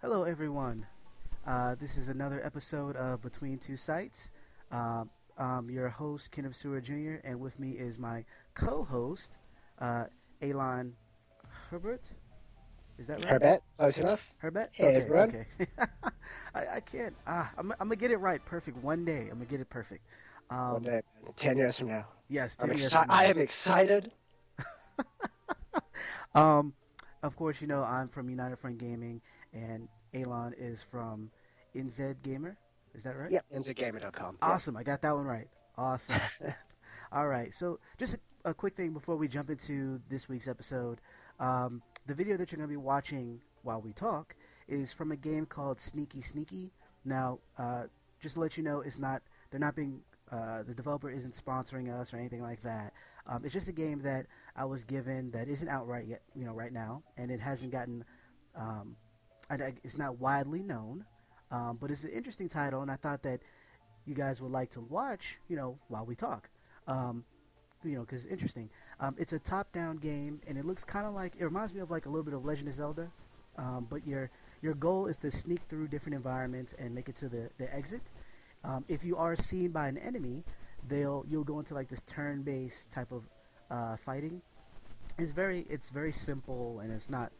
Hello, everyone. This is another episode of Between Two Sites. I'm your host, Kenneth Seward Jr., and with me is my co-host, uh, Aylon Herbet. Is that right? Herbet, close enough. Herbet? Hey Okay, everyone. okay. I can't. I'm gonna get it right. Perfect. One day, I'm gonna get it perfect. One Um, day, 10 years from now, yes, I'm 10 years excited. from I now. am excited. Um, of course, I'm from United Front Gaming, and Aylon is from NZ Gamer. Is that right? Yep, NZGamer.com. Yep. Awesome. I got that one right. Awesome. All right. So, just a quick thing before we jump into this week's episode. The video that you're going to be watching while we talk is from a game called Sneaky Sneaky. Now, just to let you know, they're not being, the developer isn't sponsoring us or anything like that. It's just a game that I was given that isn't out right yet, right now, and it hasn't gotten, it's not widely known, but it's an interesting title, and I thought that you guys would like to watch, while we talk. Because it's interesting. It's a top-down game, and it looks kind of like it reminds me of like a little bit of Legend of Zelda. But your goal is to sneak through different environments and make it to the exit. If you are seen by an enemy, you'll go into like this turn-based type of fighting. It's very simple, and it's not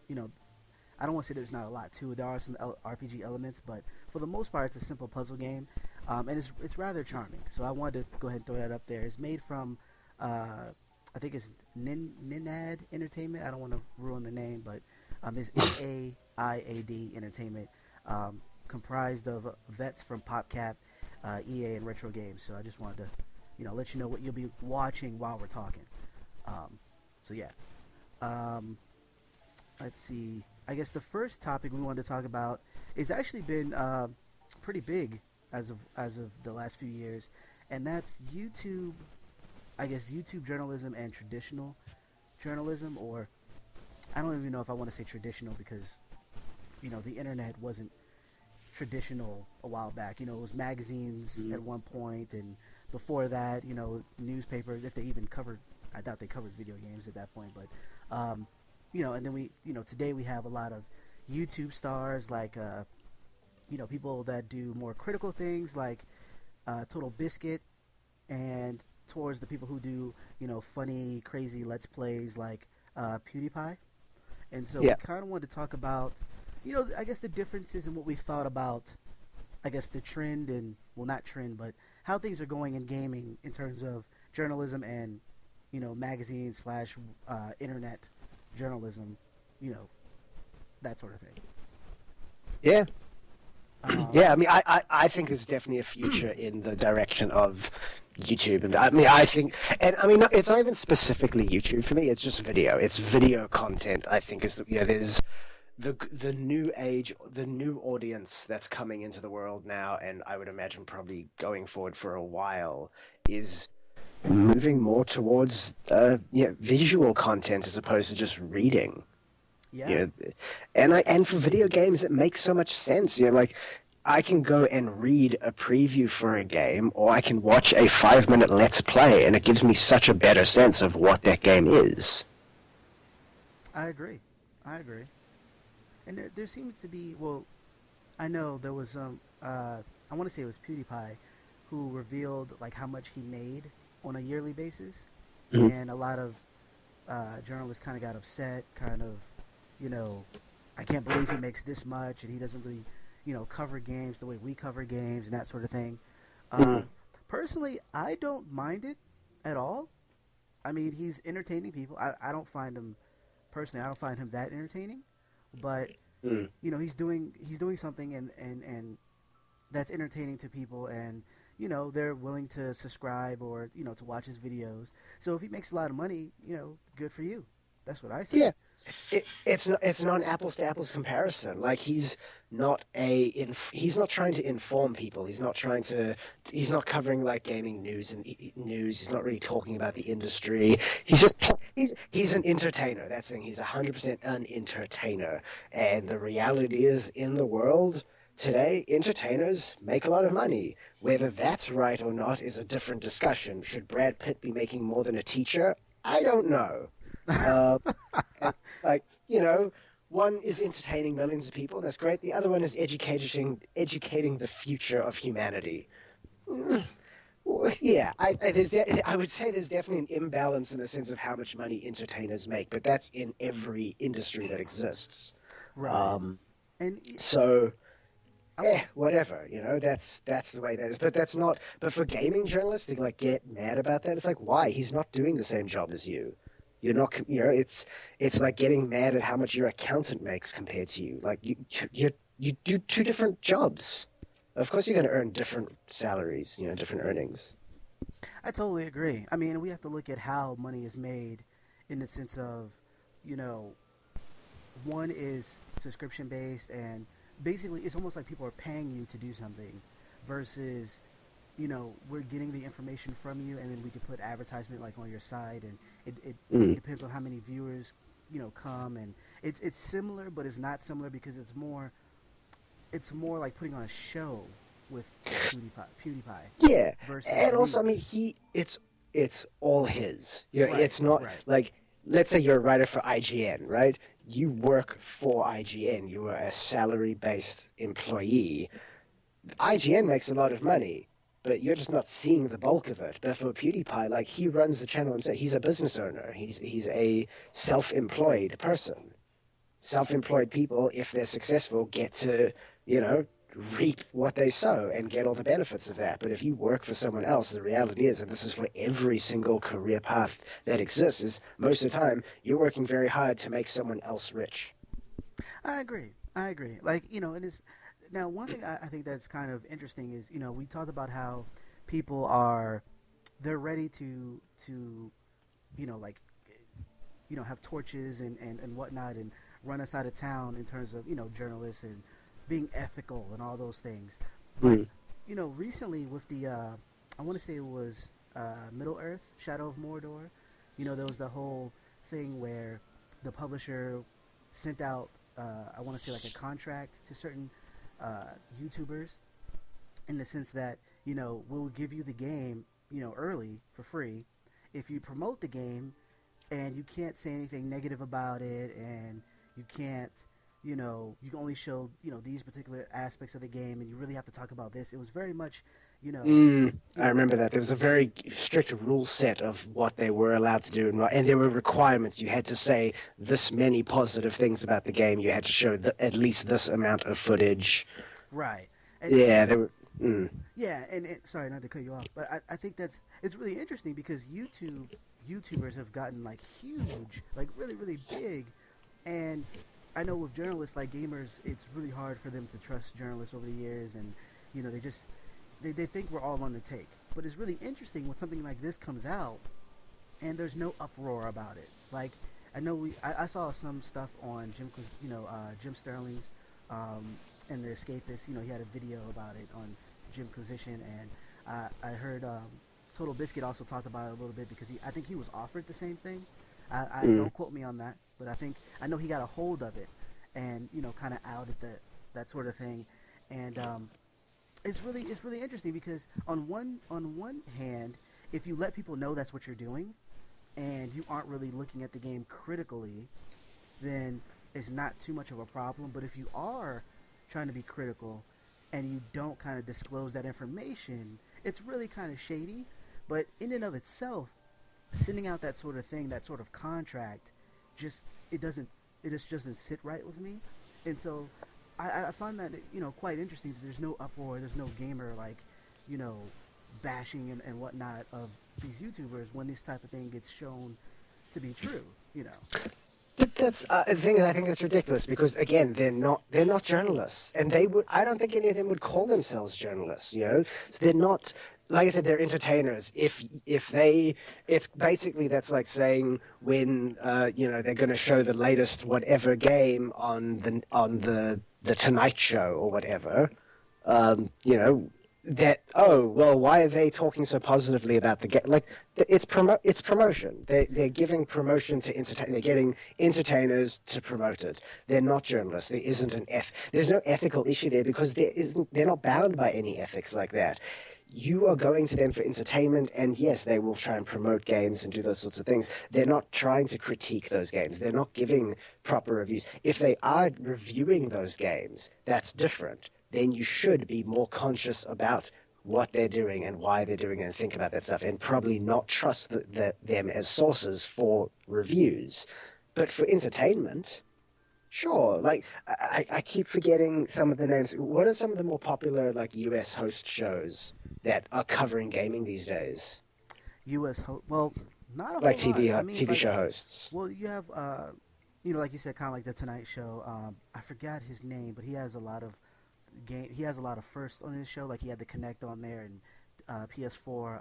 I don't want to say there's not a lot to it. There are some RPG elements, but for the most part, it's a simple puzzle game, and it's rather charming. So I wanted to go ahead and throw that up there. It's made from, I think it's Ninad Entertainment. I don't want to ruin the name, but it's NAIAD Entertainment, comprised of vets from PopCap, EA, and Retro Games. So I just wanted to, let you know what you'll be watching while we're talking. So yeah. Let's see. I guess the first topic we wanted to talk about is actually been pretty big as of the last few years, and that's YouTube. I guess YouTube journalism and traditional journalism, or I don't even know if I want to say traditional because the internet wasn't traditional a while back. It was magazines at one point, and before that, newspapers, if they even covered. I doubt they covered video games at that point, but and then today we have a lot of YouTube stars like, people that do more critical things like Total Biscuit, and towards the people who do, funny, crazy Let's Plays like PewDiePie. And so we Yeah. kind of wanted to talk about, I guess the differences in what we thought about, I guess the trend and, well, not trend, but how things are going in gaming in terms of journalism and, magazine slash internet journalism, that sort of thing. Yeah. Um, Yeah. I mean, I think there's definitely a future in the direction of YouTube, and I mean, I think, and I mean, it's not even specifically YouTube for me. It's just video. It's video content. I think is there's the new age, the new audience that's coming into the world now, and I would imagine probably going forward for a while is moving more towards visual content as opposed to just reading. yeah, You know, and for video games it makes so much sense. Like I can go and read a preview for a game, or I can watch a 5-minute let's play, and it gives me such a better sense of what that game is. I agree. I agree. And there seems to be, well, I know there was I want to say it was PewDiePie who revealed like how much he made on a yearly basis, Mhm. and a lot of journalists kind of got upset, kind of, you know, I can't believe he makes this much, and he doesn't really, cover games the way we cover games and that sort of thing. Uh, Mhm. Personally, I don't mind it at all. I mean, he's entertaining people. I don't find him personally. I don't find him that entertaining, but Mhm. he's doing something, and that's entertaining to people, and they're willing to subscribe or to watch his videos. So if he makes a lot of money, good for you. That's what I say. Yeah, it's not an apples to apples comparison. Like he's not trying to inform people. He's not covering like gaming news and news. He's not really talking about the industry. He's an entertainer. That's the thing. He's 100% an entertainer. And the reality is, in the world today, entertainers make a lot of money. Whether that's right or not is a different discussion. Should Brad Pitt be making more than a teacher? I don't know. Uh, and, like, one is entertaining millions of people. That's great. The other one is educating the future of humanity. Mm, well, yeah, I would say there's definitely an imbalance in the sense of how much money entertainers make, but that's in every industry that exists. Right. Um, And so I will. whatever, that's the way that is. But that's not. But for gaming journalists to like get mad about that, it's like, why? He's not doing the same job as you. You're not, it's like getting mad at how much your accountant makes compared to you. Like you do two different jobs. Of course, you're going to earn different salaries, different earnings. I totally agree. I mean, we have to look at how money is made in the sense of, you know, one is subscription based, and basically it's almost like people are paying you to do something versus, we're getting the information from you, and then we can put advertisement like on your site, and it Mm. depends on how many viewers, come, and it's similar, but it's not similar because it's more like putting on a show with PewDiePie Yeah, versus and also, I mean, viewers. it's all his. Right, It's not right. like, let's say you're a writer for IGN, right? You work for IGN. You are a salary-based employee. IGN makes a lot of money, but you're just not seeing the bulk of it. But for PewDiePie, like, he runs the channel himself. He's a business owner. He's a self-employed person. Self-employed people, if they're successful, get to, you know, reap what they sow and get all the benefits of that. But if you work for someone else, the reality is, and this is for every single career path that exists, is most of the time you're working very hard to make someone else rich. I agree. I agree. Like, and it's now one thing I think that's kind of interesting is, we talked about how people they're ready to like, have torches and whatnot and run us out of town in terms of, journalists and being ethical and all those things. But, Mm. recently with the, I want to say it was Middle Earth, Shadow of Mordor, there was the whole thing where the publisher sent out, I want to say like a contract to certain YouTubers in the sense that, we'll give you the game, early for free if you promote the game and you can't say anything negative about it, and you can't, you can only show, these particular aspects of the game, and you really have to talk about this. It was very much, you know, you I know, remember that there was a very strict rule set of what they were allowed to do, and there were requirements. You had to say this many positive things about the game. You had to show at least this amount of footage. right, Yeah, and they were. Mm, yeah, and sorry not to cut you off, but I think it's really interesting because YouTubers have gotten like huge, like really really big, and I know with journalists like gamers, it's really hard for them to trust journalists over the years, and they just they think we're all on the take. But it's really interesting when something like this comes out and there's no uproar about it. Like I know I saw some stuff on Jim Sterling's and the Escapist. He had a video about it on Jimquisition, and I heard Total Biscuit also talked about it a little bit because I think he was offered the same thing. I mm. don't quote me on that, but I know he got a hold of it and kind of outed that sort of thing, and it's really interesting because on one hand, if you let people know that's what you're doing, and you aren't really looking at the game critically, then it's not too much of a problem. But if you are trying to be critical and you don't kind of disclose that information, it's really kind of shady. But in and of itself, sending out that sort of thing, that sort of contract, just it doesn't it just doesn't sit right with me. And so I find that quite interesting that there's no uproar, there's no gamer like you know bashing and whatnot of these YouTubers when this type of thing gets shown to be true. But that's the thing is, I think that's ridiculous because again, they're not journalists, and they would. I don't think any of them would call themselves journalists. So they're not. Like I said, they're entertainers. If they, it's basically that's like saying when they're going to show the latest whatever game on the Tonight Show or whatever. That, oh well, why are they talking so positively about the game? Like it's promotion. They're giving promotion to entertain. They're getting entertainers to promote it. They're not journalists. There's no ethical issue there because they're not bound by any ethics like that. you are going to them for entertainment, and yes, they will try and promote games and do those sorts of things. They're not trying to critique those games. They're not giving proper reviews. If they are reviewing those games, that's different. Then you should be more conscious about what they're doing and why they're doing it and think about that stuff, and probably not trust them as sources for reviews. But for entertainment, sure. Like I keep forgetting some of the names. What are some of the more popular like US host shows that are covering gaming these days? Well, not a Like whole lot. I mean, TV like, show hosts. well, you have, like you said, kind of like the Tonight Show. I forgot his name, but he has a lot of He has a lot of firsts on his show. Like he had the Connect on there and PS4.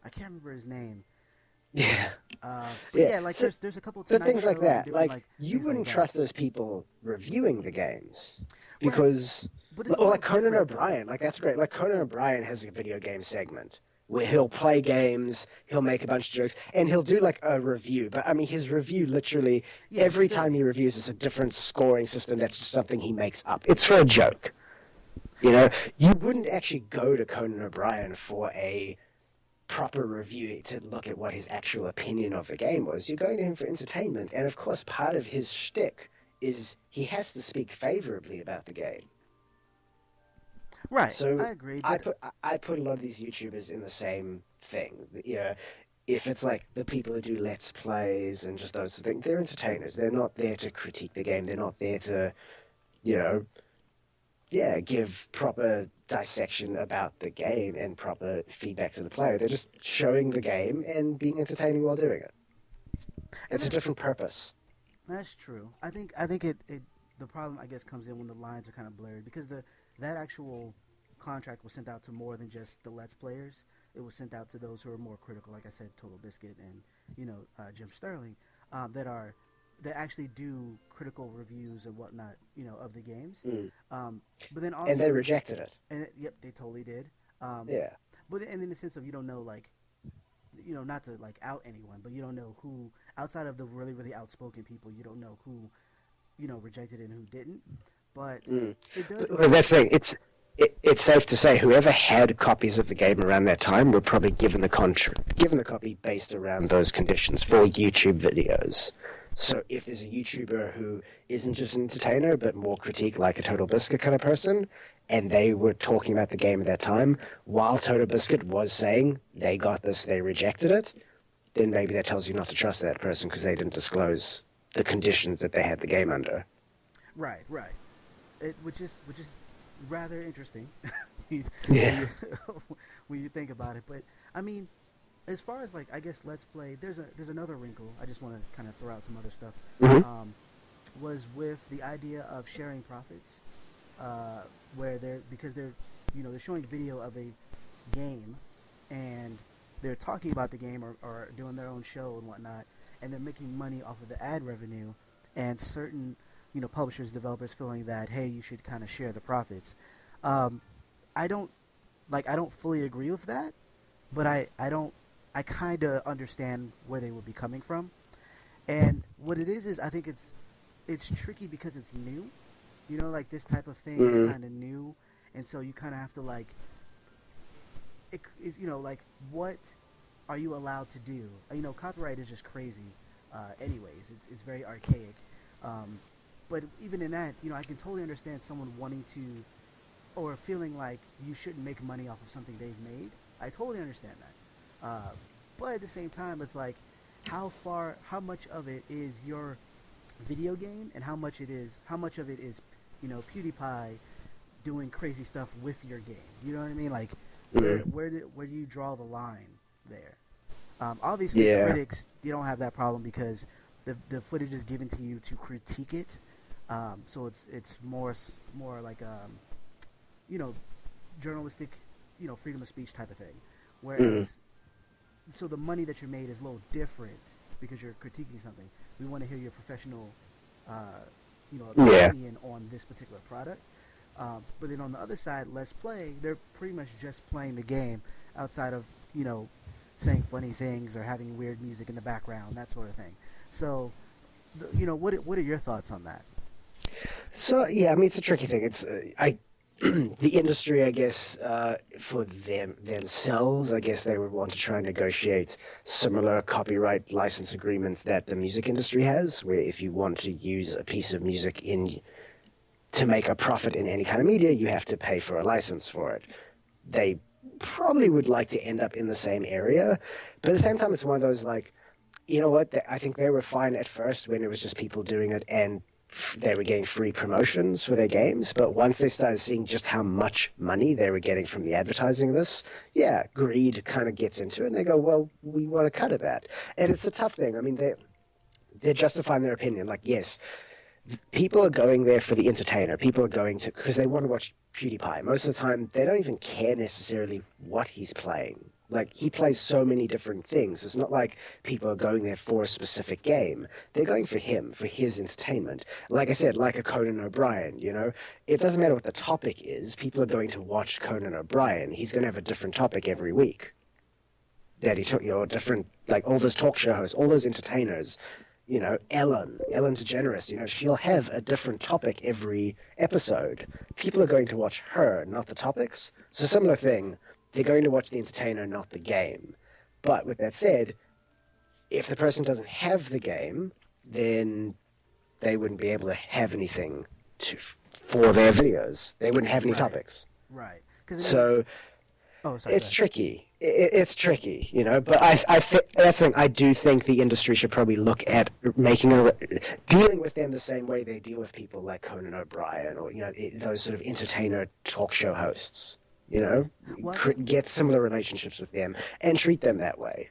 I can't remember his name. Yeah. But Yeah. yeah, like So, there's a couple of but Tonight things like shows and that, different like like you things like wouldn't that. trust those people reviewing the games Right, because, but it's a or little like Conan different though. O'Brien, like that's great. Like Conan O'Brien has a video game segment where he'll play games, he'll make a bunch of jokes, and he'll do like a review. But I mean, his review literally Yeah, it's every time silly. he reviews is a different scoring system. That's just something he makes up. It's for a joke. You know, you wouldn't actually go to Conan O'Brien for a proper review to look at what his actual opinion of the game was. You're going to him for entertainment, and of course, part of his shtick is he has to speak favorably about the game. Right, So I agree, I but put a lot of these YouTubers in the same thing. You know, if it's like the people who do Let's Plays and just those things, they're entertainers. They're not there to critique the game. They're not there to, you know, yeah, give proper dissection about the game and proper feedback to the player. They're just showing the game and being entertaining while doing it. and It's a different purpose. that's true. I think it the problem I guess comes in when the lines are kind of blurred because that actual contract was sent out to more than just the Let's Players. It was sent out to those who are more critical, like I said, Total Biscuit and Jim Sterling, that are that actually do critical reviews and whatnot, of the games. Mm. But then And they also, rejected it. yep, they totally did. Yeah. But in the sense of you don't know, like, not to like out anyone, but you don't know who outside of the really really outspoken people, you don't know who rejected it and who didn't. But Mm. it does. But that's the thing. It's safe to say whoever had copies of the game around that time were probably given given the copy based around those conditions for YouTube videos. So if there's a YouTuber who isn't just an entertainer but more critique like a Total Biscuit kind of person, and they were talking about the game at that time, while Total Biscuit was saying they got this, they rejected it, then maybe that tells you not to trust that person because they didn't disclose the conditions that they had the game under. Right, right. Which is rather interesting when Yeah. you, when you think about it. But I mean, as far as like I guess Let's Play, there's another wrinkle. I just want to kind of throw out some other stuff. Hmm. Was with the idea of sharing profits, where because they're they're showing video of a game, and they're talking about the game or doing their own show and whatnot, and they're making money off of the ad revenue, and certain publishers, developers feeling that hey, you should kind of share the profits. Um, I don't I don't fully agree with that, but I kind of understand where they would be coming from. And what it is I think it's tricky because it's new. Like this type of thing is Hmm. kind of new, and so you kind of have to like like what are you allowed to do? Copyright is just crazy. Anyways, it's very archaic. Um, but even in that, I can totally understand someone wanting to or feeling like you shouldn't make money off of something they've made. I totally understand that. But at the same time, it's like how much of it is your video game, and how much of it is, PewDiePie doing crazy stuff with your game. You know what I mean? Like, Hmm. where do you draw the line there? Obviously, Yeah. critics, you don't have that problem because the footage is given to you to critique it. So it's more like you know journalistic, freedom of speech type of thing. Hmm. Whereas, so the money that you made is a little different because you're critiquing something. We want to hear your professional, Yeah. opinion on this particular product. But then on the other side, Let's Play, they're pretty much just playing the game outside of, saying funny things or having weird music in the background, that sort of thing. So, what are your thoughts on that? So yeah, I mean it's a tricky thing. It's the industry, I guess, for themselves, I guess they would want to try and negotiate similar copyright license agreements that the music industry has, where if you want to use a piece of music in to make a profit in any kind of media, you have to pay for a license for it. They probably would like to end up in the same area, but at the same time, it's one of those like, you know what? I think they were fine at first when it was just people doing it and they were getting free promotions for their games. But once they started seeing just how much money they were getting from the advertising of this, yeah, greed kind of gets into it. And they go, well, we want to cut at that. And it's a tough thing. I mean, they're justifying their opinion. Like, yes, people are going there for the entertainer. People are going to because they want to watch PewDiePie. Most of the time, they don't even care necessarily what he's playing. Like he plays so many different things. It's not like people are going there for a specific game. They're going for him, for his entertainment. Like I said, like a Conan O'Brien. You know, it doesn't matter what the topic is. People are going to watch Conan O'Brien. He's going to have a different topic every week. That he took, you know, different like all those talk show hosts, all those entertainers, you know, Ellen DeGeneres, you know, she'll have a different topic every episode. People are going to watch her, not the topics. So similar thing, they're going to watch the entertainer, not the game. But with that said, if the person doesn't have the game, then they wouldn't be able to have anything to for their videos. They wouldn't have any Right. topics. Right. Because I mean, So oh, sorry. Go it's ahead. tricky. It's tricky, you know. But that's the thing. I do think the industry should probably look at making dealing with them the same way they deal with people like Conan O'Brien or you know those sort of entertainer talk show hosts. You know, Well, I think get similar relationships with them and treat them that way.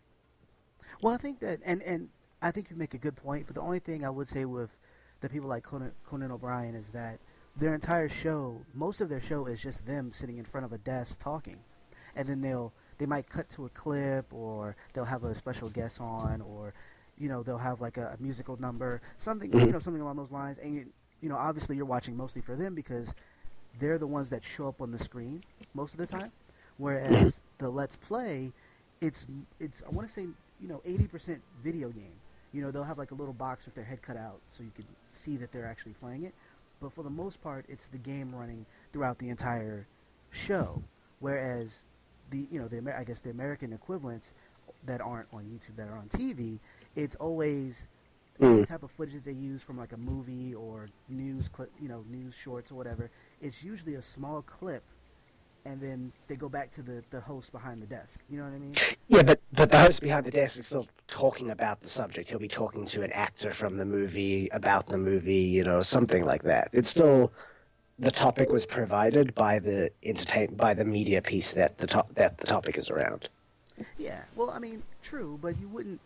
Well, I think that, and I think you make a good point. But the only thing I would say with the people like Conan O'Brien is that their entire show, most of their show is just them sitting in front of a desk talking, and then they might cut to a clip, or they'll have a special guest on, or they'll have like a musical number, something Mhm. something along those lines. And obviously you're watching mostly for them because they're the ones that show up on the screen most of the time, Mhm. whereas the Let's Play, it's I want to say 80% video game. They'll have like a little box with their head cut out so you can see that they're actually playing it. But for the most part, it's the game running throughout the entire show. Whereas I guess the American equivalents that aren't on YouTube that are on TV, it's always any Mm. type of footage that they use from like a movie or news clip, news shorts or whatever. It's usually a small clip, and then they go back to the host behind the desk. You know what I mean? Yeah, but the host behind the desk is still talking about the subject. He'll be talking to an actor from the movie about the movie, you know, something like that. It's still the topic was provided by the media piece that the topic is around. Yeah. Well, I mean, true, but you wouldn't.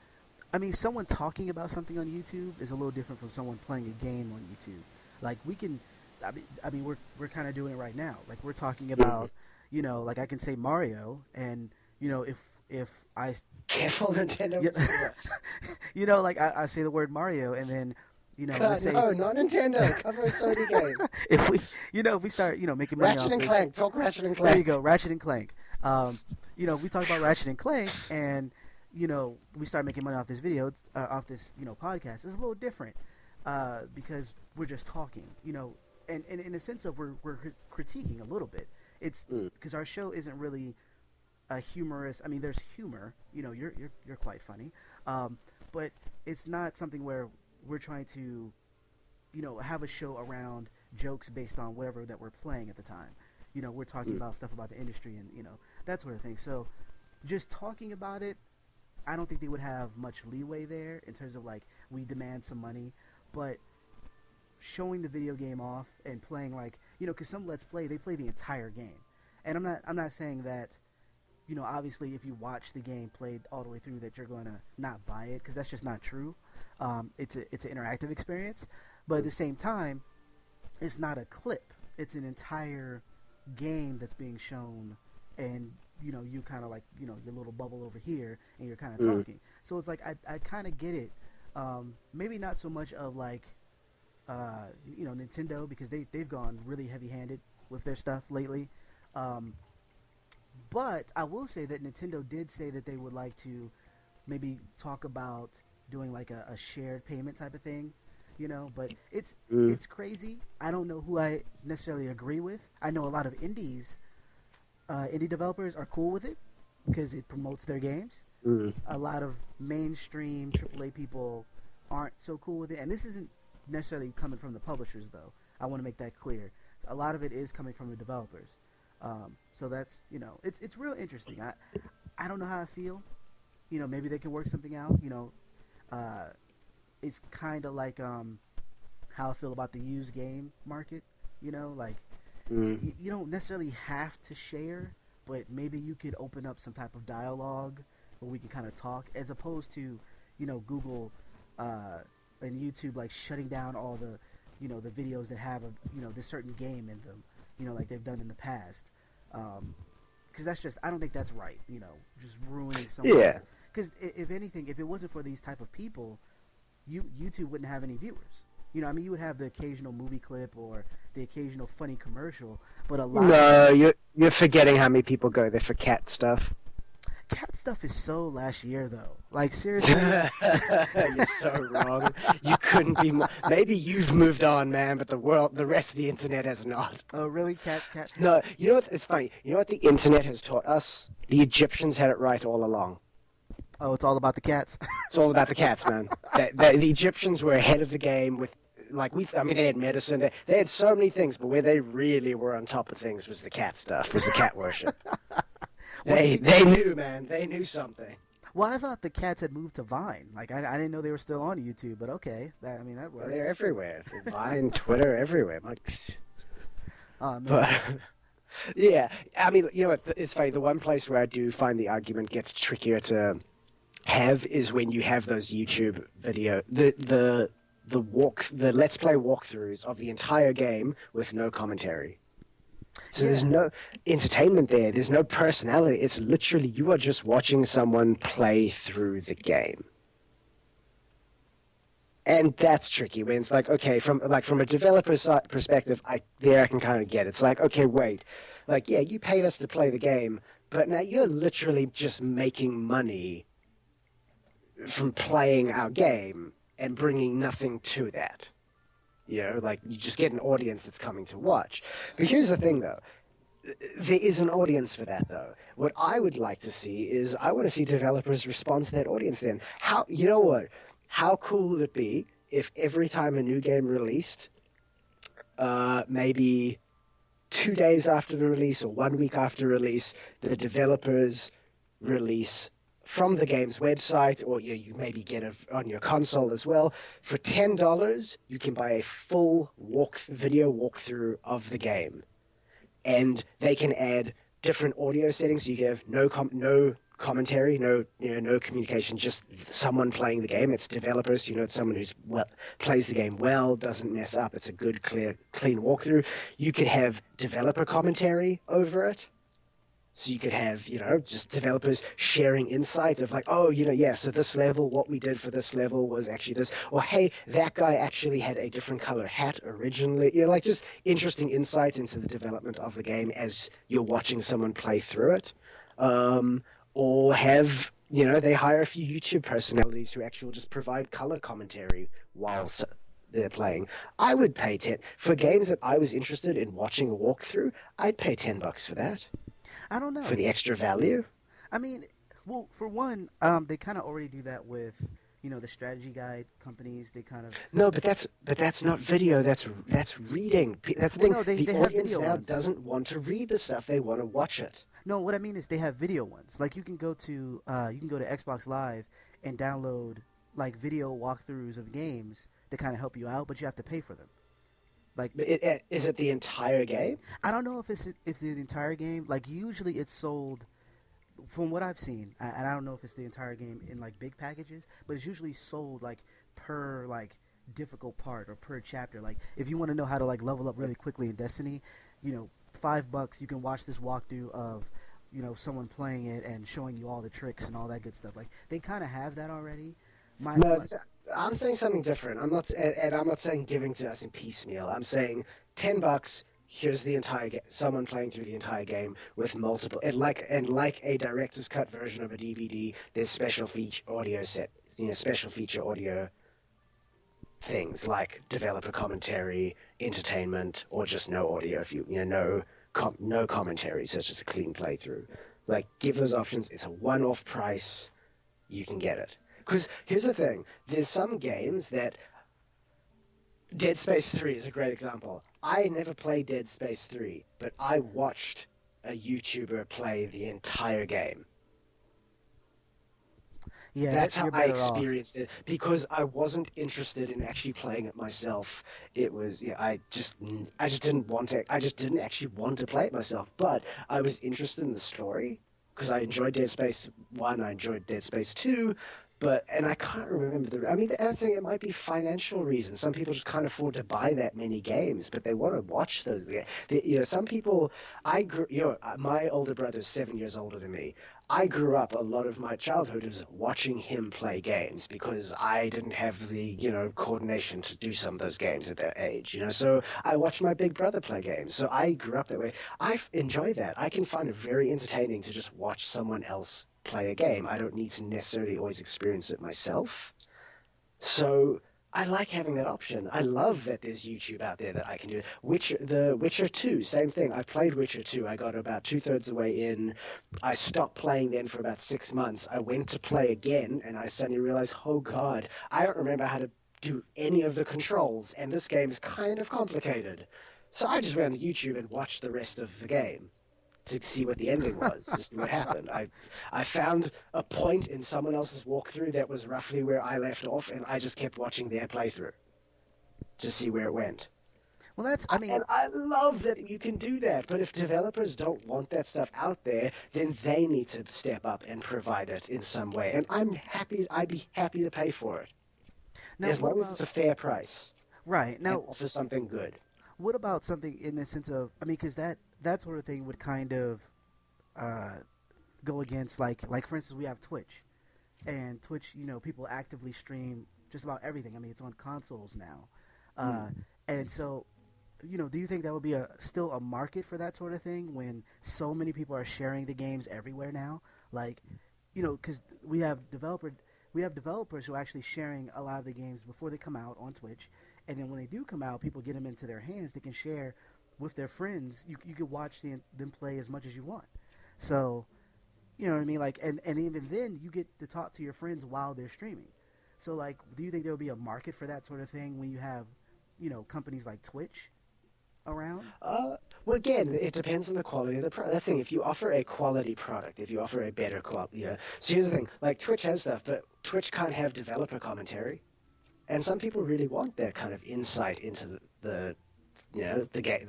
I mean, someone talking about something on YouTube is a little different from someone playing a game on YouTube. Like we can, I mean, we're kind of doing it right now. Like we're talking Mm. about, like I can say Mario, and if I, Careful, Nintendo yeah, will sue us. like I say the word Mario, and then, let's God, say no, not Nintendo. Cover a Sony game. if we, if we start, making money Ratchet off and this. Clank. Talk Ratchet and There you Clank. go, Ratchet and Clank. We talk about Ratchet and Clank, and we start making money off this video, off this podcast. It's a little different because we're just talking, and in a sense of we're critiquing a little bit. It's Mm. because our show isn't really a humorous. I mean, there's humor. You're quite funny, but it's not something where we're trying to have a show around jokes based on whatever that we're playing at the time. We're talking Mm. about stuff about the industry and that sort of thing. So just talking about it, I don't think they would have much leeway there in terms of like we demand some money, but showing the video game off and playing like because some Let's Play they play the entire game, and I'm not saying that obviously if you watch the game played all the way through that you're going to not buy it because that's just not true. It's an interactive experience, but at the same time, it's not a clip. It's an entire game that's being shown, and you kind of like your little bubble over here, and you're kind of Mm. talking. So it's like I kind of get it. Maybe not so much of like Nintendo because they've gone really heavy handed with their stuff lately. Um, but I will say that Nintendo did say that they would like to maybe talk about doing like a shared payment type of thing. But Mm. it's crazy. I don't know who I necessarily agree with. I know a lot of indie developers are cool with it because it promotes their games. Mm. A lot of mainstream AAA people aren't so cool with it, and this isn't necessarily coming from the publishers though. I want to make that clear. A lot of it is coming from the developers. So that's it's real interesting. I don't know how I feel. Maybe they can work something out. Uh, it's kind of like how I feel about the used game market. Like Mm. you don't necessarily have to share, but maybe you could open up some type of dialogue where we can kind of talk, as opposed to Google uh, and YouTube like shutting down all the videos that have this certain game in them, like they've done in the past. Because that's just I don't think that's right. Just ruining someone's. Yeah. Because if anything, if it wasn't for these type of people, YouTube wouldn't have any viewers. I mean, you would have the occasional movie clip or the occasional funny commercial, but a lot of No, you're forgetting how many people go there for cat stuff. cat stuff is so last year though. Like seriously. You're so wrong. You couldn't be more. Maybe you've moved on, man, but the rest of the internet has not. Oh really? Cat? No, you know what? It's funny. You know what the internet has taught us? The Egyptians had it right all along. Oh, it's all about the cats. It's all about the cats, man. The Egyptians were ahead of the game with, I mean, they had medicine. They had so many things, but where they really were on top of things was the cat stuff, was the cat worship. They knew, man. They knew something. Well, I thought the cats had moved to Vine. Like I didn't know they were still on YouTube, but okay. That works. They're everywhere. Vine, Twitter, everywhere. Oh man. But yeah, I mean, you know what? It's funny. The one place where I do find the argument gets trickier to have is when you have those YouTube video, the let's play walkthroughs of the entire game with no commentary. So there's no entertainment there. There's no personality. It's literally you are just watching someone play through the game. And that's tricky when it's like, okay, from a developer's perspective, I can kind of get it. It's like, okay, wait, like, yeah, you paid us to play the game, but now you're literally just making money from playing our game and bringing nothing to that. Like you just get an audience that's coming to watch. But here's the thing, though. There is an audience for that, though. What I would like to see is I want to see developers respond to that audience then. How cool would it be if every time a new game released, maybe 2 days after the release or 1 week after release, the developers release from the game's website, or you maybe get it on your console as well. For $10, you can buy a full video walkthrough of the game. And they can add different audio settings. So you can have no commentary, no communication, just someone playing the game. It's developers, it's someone who's plays the game well, doesn't mess up. It's a good, clean walkthrough. You could have developer commentary over it. So you could have, just developers sharing insights of like, oh, so this level, what we did for this level was actually this. Or, hey, that guy actually had a different color hat originally. Like just interesting insights into the development of the game as you're watching someone play through it. Or have, they hire a few YouTube personalities who actually just provide color commentary while they're playing. I would pay 10 for games that I was interested in watching a walkthrough. I'd pay $10 for that. I don't know. For the extra value? I mean, well, for one, they kind of already do that with, the strategy guide companies. They kind of no, but that's not video. That's reading. That's the thing. No, the have audience video now ones. doesn't want to read the stuff; they want to watch it. No, what I mean is they have video ones. Like you can go to Xbox Live and download like video walkthroughs of games to kind of help you out, but you have to pay for them. Like, is it the entire game? I don't know if it's the entire game. Like usually it's sold, from what I've seen, and I don't know if it's the entire game in like big packages, but it's usually sold like per like difficult part or per chapter. Like if you want to know how to like level up really quickly in Destiny, $5 you can watch this walkthrough of someone playing it and showing you all the tricks and all that good stuff. Like they kind of have that already. I'm saying something different. I'm not saying giving to us in piecemeal. I'm saying $10. Here's the entire game. Someone playing through the entire game with multiple, and like a director's cut version of a DVD. There's special feature audio special feature audio things like developer commentary, entertainment, or just no audio. If no commentary, so it's just a clean playthrough. Like, give those options. It's a one-off price. You can get it. Because here's the thing: there's some games that Dead Space 3 is a great example. I never played Dead Space 3, but I watched a YouTuber play the entire game. Yeah, That's how you're I better off. experienced it because I wasn't interested in actually playing it myself. It was, yeah, I just didn't want to. I just didn't actually want to play it myself. But I was interested in the story because I enjoyed Dead Space 1. I enjoyed Dead Space 2. And I can't remember I mean, the other thing, it might be financial reasons. Some people just can't afford to buy that many games, but they want to watch those. Some people, my older brother's 7 years older than me. I grew up, a lot of my childhood was watching him play games because I didn't have the, coordination to do some of those games at that age. So I watched my big brother play games. So I grew up that way. I enjoy that. I can find it very entertaining to just watch someone else play a game. I don't need to necessarily always experience it myself. So I like having that option. I love that there's YouTube out there that I can do. The Witcher 2, same thing. I played Witcher 2. I got about two-thirds of the way in. I stopped playing then for about 6 months. I went to play again, and I suddenly realized, oh God, I don't remember how to do any of the controls, and this game is kind of complicated. So I just went on YouTube and watched the rest of the game to see what the ending was, to see what happened. I found a point in someone else's walkthrough that was roughly where I left off, and I just kept watching their playthrough to see where it went. Well, I And mean, I love that you can do that, but if developers don't want that stuff out there, then they need to step up and provide it in some way. And I'd be happy to pay for it, now as what long as about it's a fair price right and now? offers something good. What about something in the sense of, I mean, because that sort of thing would kind of uh, go against like for instance, we have Twitch, and Twitch, people actively stream just about everything. I mean, it's on consoles now, Mm. uh, and so do you think that would be still a market for that sort of thing when so many people are sharing the games everywhere now? Like, because we have developers who are actually sharing a lot of the games before they come out on Twitch, and then when they do come out, people get them into their hands. They can share with their friends. You can watch them play as much as you want. So, you know what I mean? Like, and even then, you get to talk to your friends while they're streaming. So, like, do you think there will be a market for that sort of thing when you have, companies like Twitch around? Uh, well, again, it depends on the quality of the product. That's the thing. If you offer a quality product, if you offer a better quality, So here's the thing: like Twitch has stuff, but Twitch can't have developer commentary, and some people really want that kind of insight into the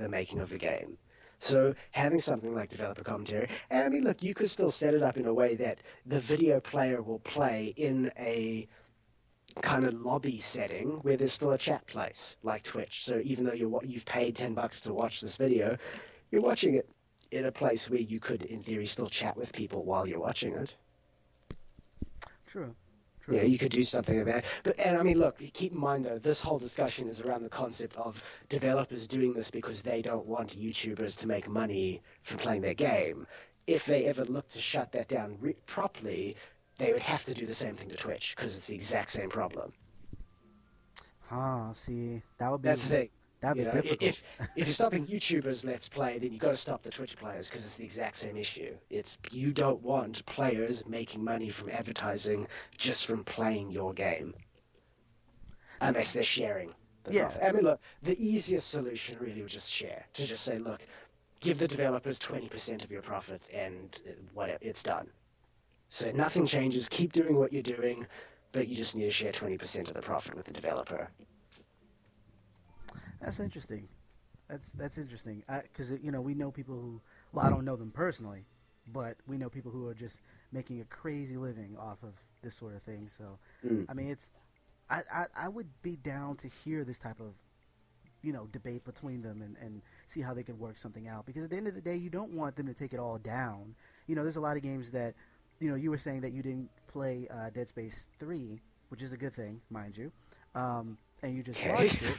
making of the game. So having something like developer commentary, and I mean, look, you could still set it up in a way that the video player will play in a kind of lobby setting where there's still a chat place like Twitch. So even though you've paid $10 to watch this video, you're watching it in a place where you could, in theory, still chat with people while you're watching it. True, Yeah, true. you could do something like that. And I mean, look, keep in mind though, this whole discussion is around the concept of developers doing this because they don't want YouTubers to make money from playing their game. If they ever look to shut that down properly, they would have to do the same thing to Twitch because it's the exact same problem. Huh? See, that would be That's the thing. difficult. If you're stopping YouTubers Let's Play, then you got to stop the Twitch players because it's the exact same issue. It's you don't want players making money from advertising just from playing your game, Now, unless they're sharing the yeah, profit. I mean, look, the easiest solution really would just share. To just say, look, give the developers 20% of your profits and whatever, it's done. So nothing changes. Keep doing what you're doing, but you just need to share 20% of the profit with the developer. that's interesting. That's interesting. Because we know people who, well, I don't know them personally, but we know people who are just making a crazy living off of this sort of thing. So, Mm. I mean, I would be down to hear this type of debate between them and see how they could work something out. Because at the end of the day, you don't want them to take it all down. There's a lot of games that you were saying that you didn't play Dead Space 3, which is a good thing, mind you, and you just Okay. watched it.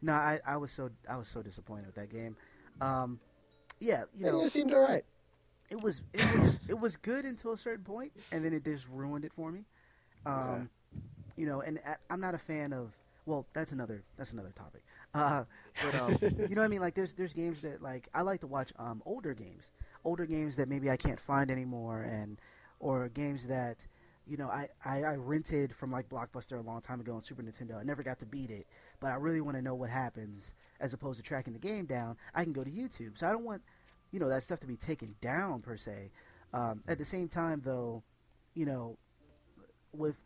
No, I was so disappointed with that game. Um, yeah, And it seemed alright. it was good until a certain point, and then it just ruined it for me. Yeah. And I'm not a fan of. well, that's another topic. But you know what I mean? Like there's games that like I like to watch older games that maybe I can't find anymore, and or games that I rented from like Blockbuster a long time ago on Super Nintendo. I never got to beat it, but I really want to know what happens as opposed to tracking the game down. I can go to YouTube, so I don't want that stuff to be taken down per se. At the same time, though, you know, with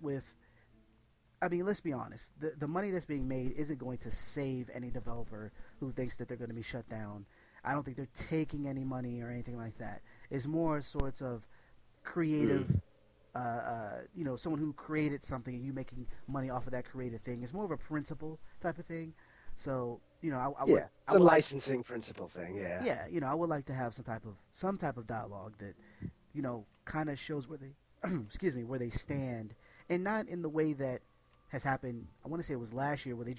I mean, let's be honest. The money that's being made isn't going to save any developer who thinks that they're going to be shut down. I don't think they're taking any money or anything like that. It's more sorts of creative, someone who created something and you making money off of that created thing. It's more of a principle type of thing. So, Yeah, it's a licensing principle thing. Yeah. yeah, I would like to have some type of dialogue that, kind of shows where they, excuse me, where they stand, and not in the way that has happened. I want to say it was last year where they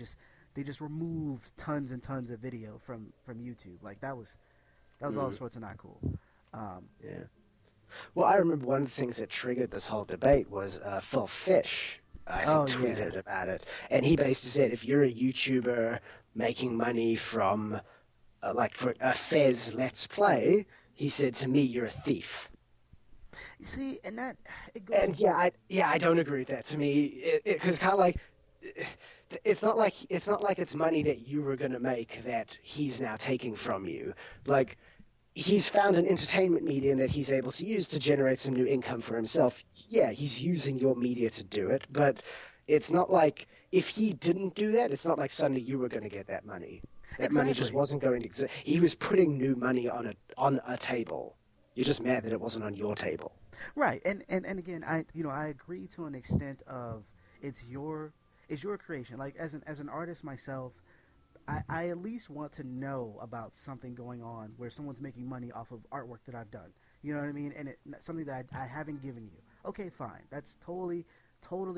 just removed tons and tons of video from YouTube. Like that was all sorts of not cool. Yeah. Well, I remember one of the things that triggered this whole debate was Phil Fish, I think, Oh tweeted yeah, about it. And he basically said if you're a YouTuber making money from, like, for a Fez Let's Play, he said to me, you're a thief. you see, and that it goes. And I don't agree with that. To me, because kind of like, it's not like it's money that you were going to make that he's now taking from you. Like, he's found an entertainment medium that he's able to use to generate some new income for himself. Yeah, he's using your media to do it, but it's not like if he didn't do that, it's not like suddenly you were going to get that money. That money just Exactly. wasn't going to exist. He was putting new money on a table. You're just mad that it wasn't on your table. Right, and again, I agree to an extent of it's your creation. Like as an artist myself, I at least want to know about something going on where someone's making money off of artwork that I've done. You know what I mean? And something that I haven't given you. Okay, fine. That's totally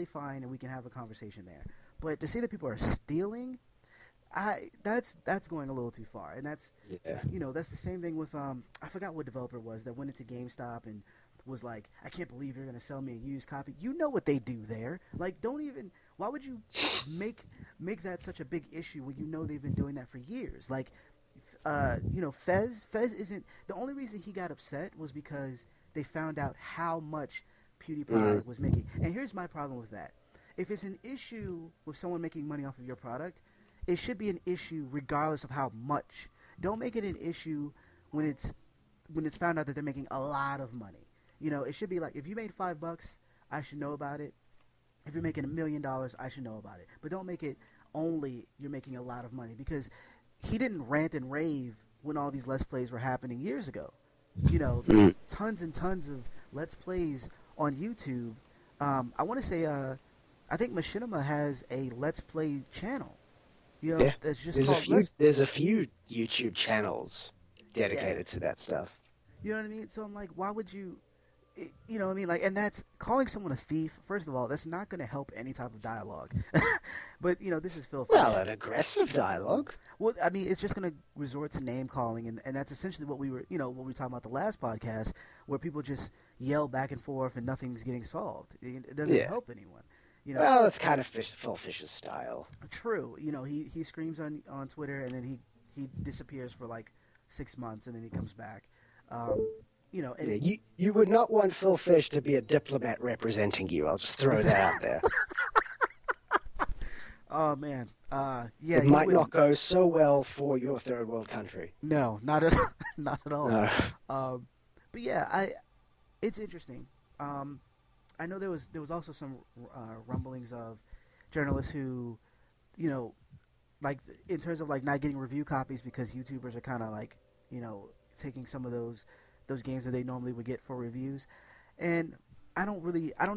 fine, and we can have a conversation there. But to say that people are stealing, that's going a little too far, and Yeah. that's the same thing with I forgot what developer it was that went into GameStop and was like, I can't believe you're gonna sell me a used copy. You know what they do there? Like, don't even. Why would you make that such a big issue when you know they've been doing that for years? Like, Fez isn't the only reason he got upset was because they found out how much Mm. PewDiePie was making. And here's my problem with that: if it's an issue with someone making money off of your product, it should be an issue regardless of how much. Don't make it an issue when it's found out that they're making a lot of money. It should be like if you made $5, I should know about it. If you're making $1 million, I should know about it. But don't make it only you're making a lot of money because he didn't rant and rave when all these Let's Plays were happening years ago. There are Mm. tons and tons of Let's Plays on YouTube. I want to say, I think Machinima has a Let's Play channel. Yeah. That's just There's a called few Let's. there's a few YouTube channels Yeah, dedicated to that stuff. you know what I mean. So I'm like, why would you? You know what I mean? Like, and that's calling someone a thief. First of all, that's not going to help any type of dialogue. But this is Phil Well, Fish. an aggressive dialogue. Well, I mean, it's just going to resort to name calling, and that's essentially what we were talking about the last podcast, where people just yell back and forth and nothing's getting solved. It doesn't Yeah. help anyone. You know, Well, it's kind of Phil Fish's style. true. He screams on Twitter and then he disappears for like 6 months and then he comes back. Um, and Yeah, you would not want Phil Fish to be a diplomat representing you. I'll just throw that out there. oh man, yeah, It he might not wouldn't. go so well for your third world country. No, not at not at all. No. But yeah, it's interesting. I know there was also some rumblings of journalists who, you know, like in terms of like not getting review copies because YouTubers are kind of like taking some of those games that they normally would get for reviews, and I don't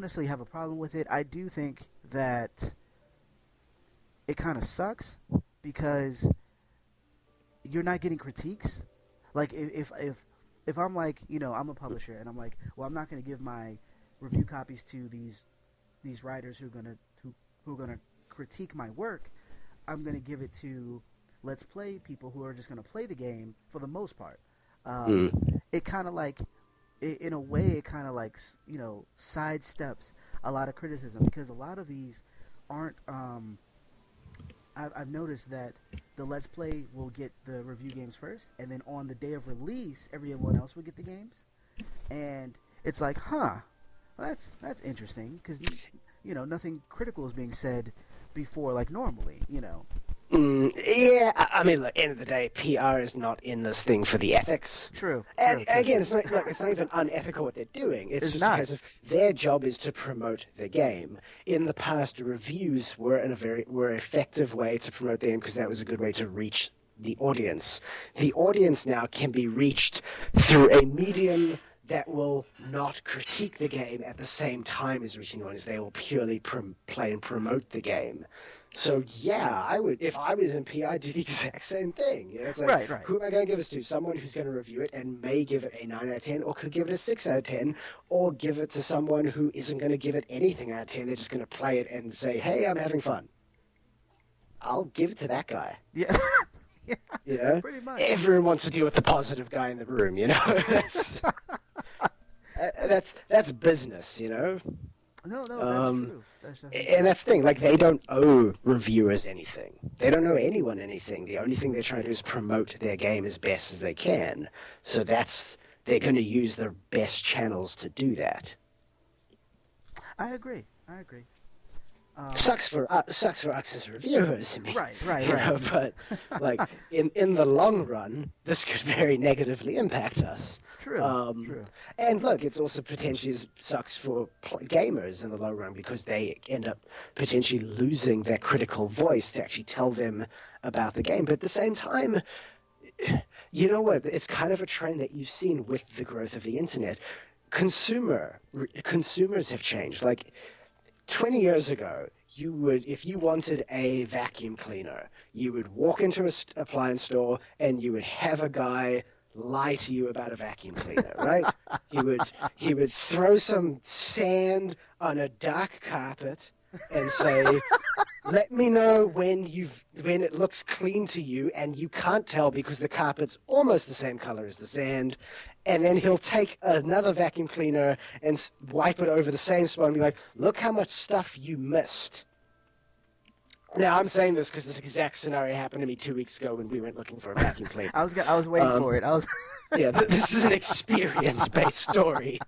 necessarily have a problem with it. I do think that it kind of sucks because you're not getting critiques. Like if I'm like I'm a publisher and I'm like, well, I'm not going to give my review copies to these writers who are gonna critique my work. I'm gonna give it to Let's Play people who are just gonna play the game for the most part. Um, Mm. it kind of like, in a way, it kind of like sidesteps a lot of criticism because a lot of these aren't I've noticed that the Let's Play will get the review games first, and then on the day of release, everyone else will get the games. And it's like, huh, well, that's interesting because nothing critical is being said before like normally. Yeah, I mean, look, end of the day, PR is not in this thing for the ethics. True, And true, true. again, it's not even unethical what they're doing. It's It's just a not. case of their job is to promote the game. In the past, reviews were an effective way to promote the game because that was a good way to reach the audience. The audience now can be reached through a medium that will not critique the game at the same time as reaching the audience. They will purely play and promote the game. So yeah, I would, if I was in PI, do the exact same thing. It's like, Right, right. who am I going to give this to? Someone who's going to review it and may give it a 9 out of 10, or could give it a 6 out of 10, or give it to someone who isn't going to give it anything out of 10. They're just going to play it and say, hey, I'm having fun. I'll give it to that guy. Yeah, yeah, You know, pretty much. everyone wants to deal with the positive guy in the room. That's business. No, no, that's true. That's definitely And that's the thing, like, they don't owe reviewers anything. They don't owe anyone anything. The only thing they're trying to do is promote their game as best as they can. So they're going to use their best channels to do that. I agree. I agree. Sucks for us as reviewers. I mean, Right, right, you right. know, but like in the long run, this could very negatively impact us. True, true. And look, it's also potentially sucks for gamers in the long run because they end up potentially losing their critical voice to actually tell them about the game. But at the same time, you know what? It's kind of a trend that you've seen with the growth of the internet. Consumers have changed. Like 20 years ago, if you wanted a vacuum cleaner, you would walk into an appliance store and you would have a guy lie to you about a vacuum cleaner, right? He would throw some sand on a dark carpet and say, "Let me know when it looks clean to you," and you can't tell because the carpet's almost the same color as the sand. And then he'll take another vacuum cleaner and wipe it over the same spot and be like, "Look how much stuff you missed." Now, I'm saying this because this exact scenario happened to me 2 weeks ago when we went looking for a vacuum cleaner. I was waiting for it. I was. Yeah, this is an experience-based story.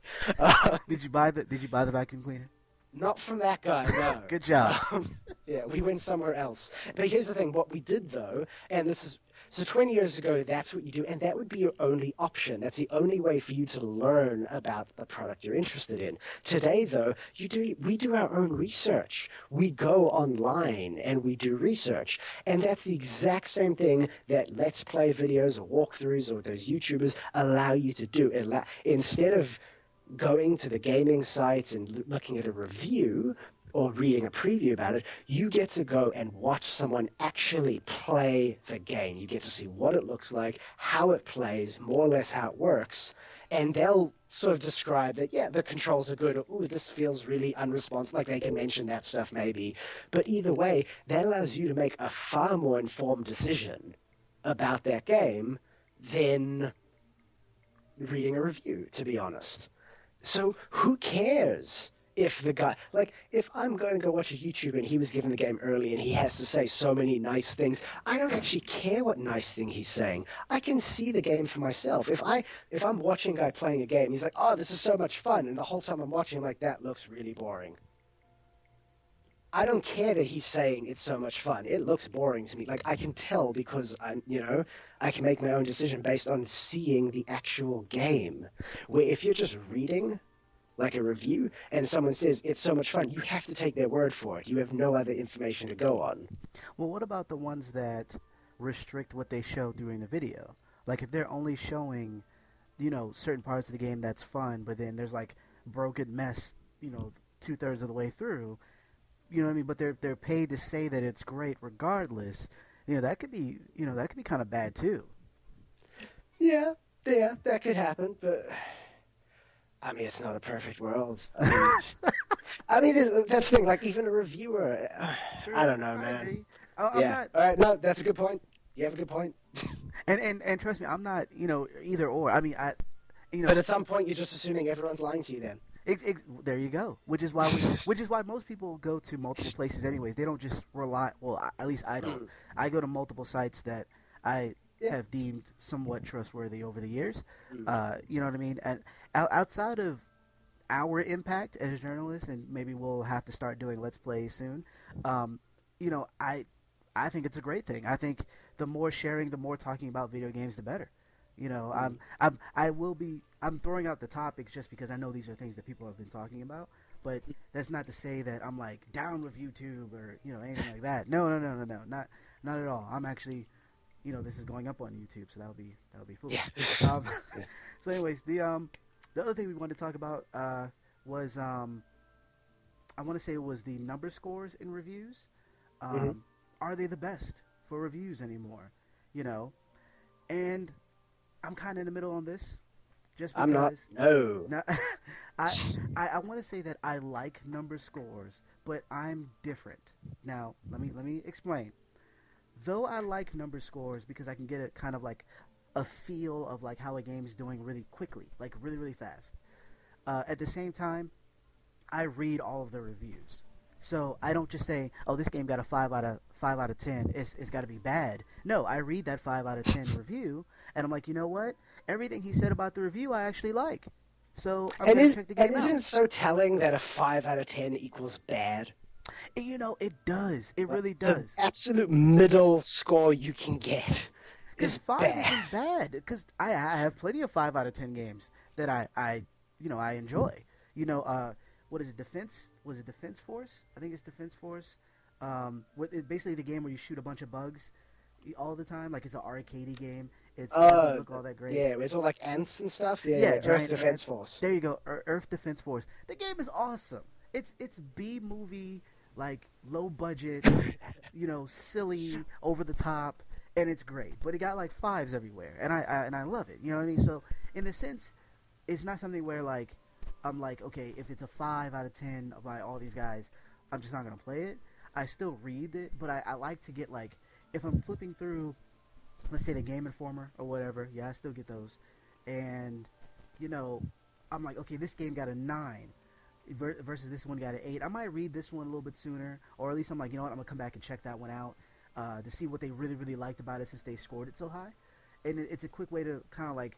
Did you buy the vacuum cleaner? Not from that guy, no. Good job. Yeah, we went somewhere else. But here's the thing, what we did though, and this is, so 20 years ago, that's what you do, and that would be your only option. That's the only way for you to learn about the product you're interested in. Today though, we do our own research. We go online and we do research. And that's the exact same thing that Let's Play videos or walkthroughs or those YouTubers allow you to do. Instead of going to the gaming sites and looking at a review or reading a preview about it, you get to go and watch someone actually play the game. You get to see what it looks like, how it plays, more or less how it works, and they'll sort of describe that, yeah, the controls are good, or, ooh, this feels really unresponsive, like they can mention that stuff maybe. But either way, that allows you to make a far more informed decision about that game than reading a review, to be honest. So who cares if the guy, like, if I'm going to go watch a YouTuber and he was given the game early and he has to say so many nice things, I don't actually care what nice thing he's saying. I can see the game for myself. If I'm watching a guy playing a game, he's like, oh, this is so much fun, and the whole time I'm watching, I'm like, that looks really boring. I don't care that he's saying it's so much fun. It looks boring to me. Like, I can tell because I can make my own decision based on seeing the actual game. Where if you're just reading like a review and someone says it's so much fun, you have to take their word for it. You have no other information to go on. Well, what about the ones that restrict what they show during the video? Like if they're only showing, certain parts of the game that's fun, but then there's like broken mess, 2/3 of the way through. You know what I mean? But they're paid to say that it's great regardless. That could be kind of bad too. Yeah, that could happen, but I mean, it's not a perfect world. I mean, that's the thing. Like, even a reviewer, Sure, I don't know, I man. agree. I'm not. All right, no, that's a good point. You have a good point. And trust me, I'm not either or. I mean, But at some point, you're just assuming everyone's lying to you. Then. There you go. Which is why most people go to multiple places anyways. They don't just rely. Well, at least I don't. Mm. I go to multiple sites that I Yeah. have deemed somewhat trustworthy over the years. Mm. You know what I mean? And outside of our impact as journalists, and maybe we'll have to start doing let's plays soon. Um, you know, I think it's a great thing. I think the more sharing, the more talking about video games, the better. You know, Mm. I'm throwing out the topics just because I know these are things that people have been talking about. But that's not to say that I'm like down with YouTube or anything like that. No, no, no, no, no, not at all. I'm actually, this is going up on YouTube, so that would be foolish. Yeah. Um, Yeah. so, anyways, the other thing we wanted to talk about was I want to say it was the number scores in reviews. Hmm. Are they the best for reviews anymore? You know, and I'm kind of in the middle on this, just I'm not. because. No. Now, I I want to say that I like number scores, but I'm different. Now, let me explain. Though I like number scores because I can get a kind of like a feel of like how a game is doing really quickly, like really really fast. At the same time, I read all of the reviews. So I don't just say, "Oh, this game got a 5 out of 10. It's got to be bad." No, I read that 5 out of 10 review, and I'm like, you know what? Everything he said about the review, I actually like. So I'm And, gonna check the game isn't out. it so telling that a 5 out of 10 equals bad? And, it does. It Like, really the does. absolute middle score you can get Because is five bad. isn't bad. Because I have plenty of 5 out of 10 games that I enjoy. What is it? Defense? Was it Defense Force? I think it's Defense Force. Basically the game where you shoot a bunch of bugs all the time. Like it's an arcadey game. It doesn't Uh, look all that great. yeah, it's all like ants and stuff. Yeah, Yeah, yeah. Earth giant Defense ants. Force. There you go. Earth Defense Force. The game is awesome. It's B movie, like low budget, silly, over the top, and it's great. But it got like fives everywhere, and I love it. You know what I mean? So in a sense, it's not something where like I'm like, okay, if it's a 5 out of 10 by all these guys, I'm just not gonna play it. I still read it, but I like to get like if I'm flipping through, let's say the Game Informer or whatever. Yeah, I still get those, and you know, I'm like, okay, this game got a 9 versus this one got an 8. I might read this one a little bit sooner, or at least I'm like, you know what, I'm gonna come back and check that one out to see what they really really liked about it since they scored it so high, and it's a quick way to kind of like,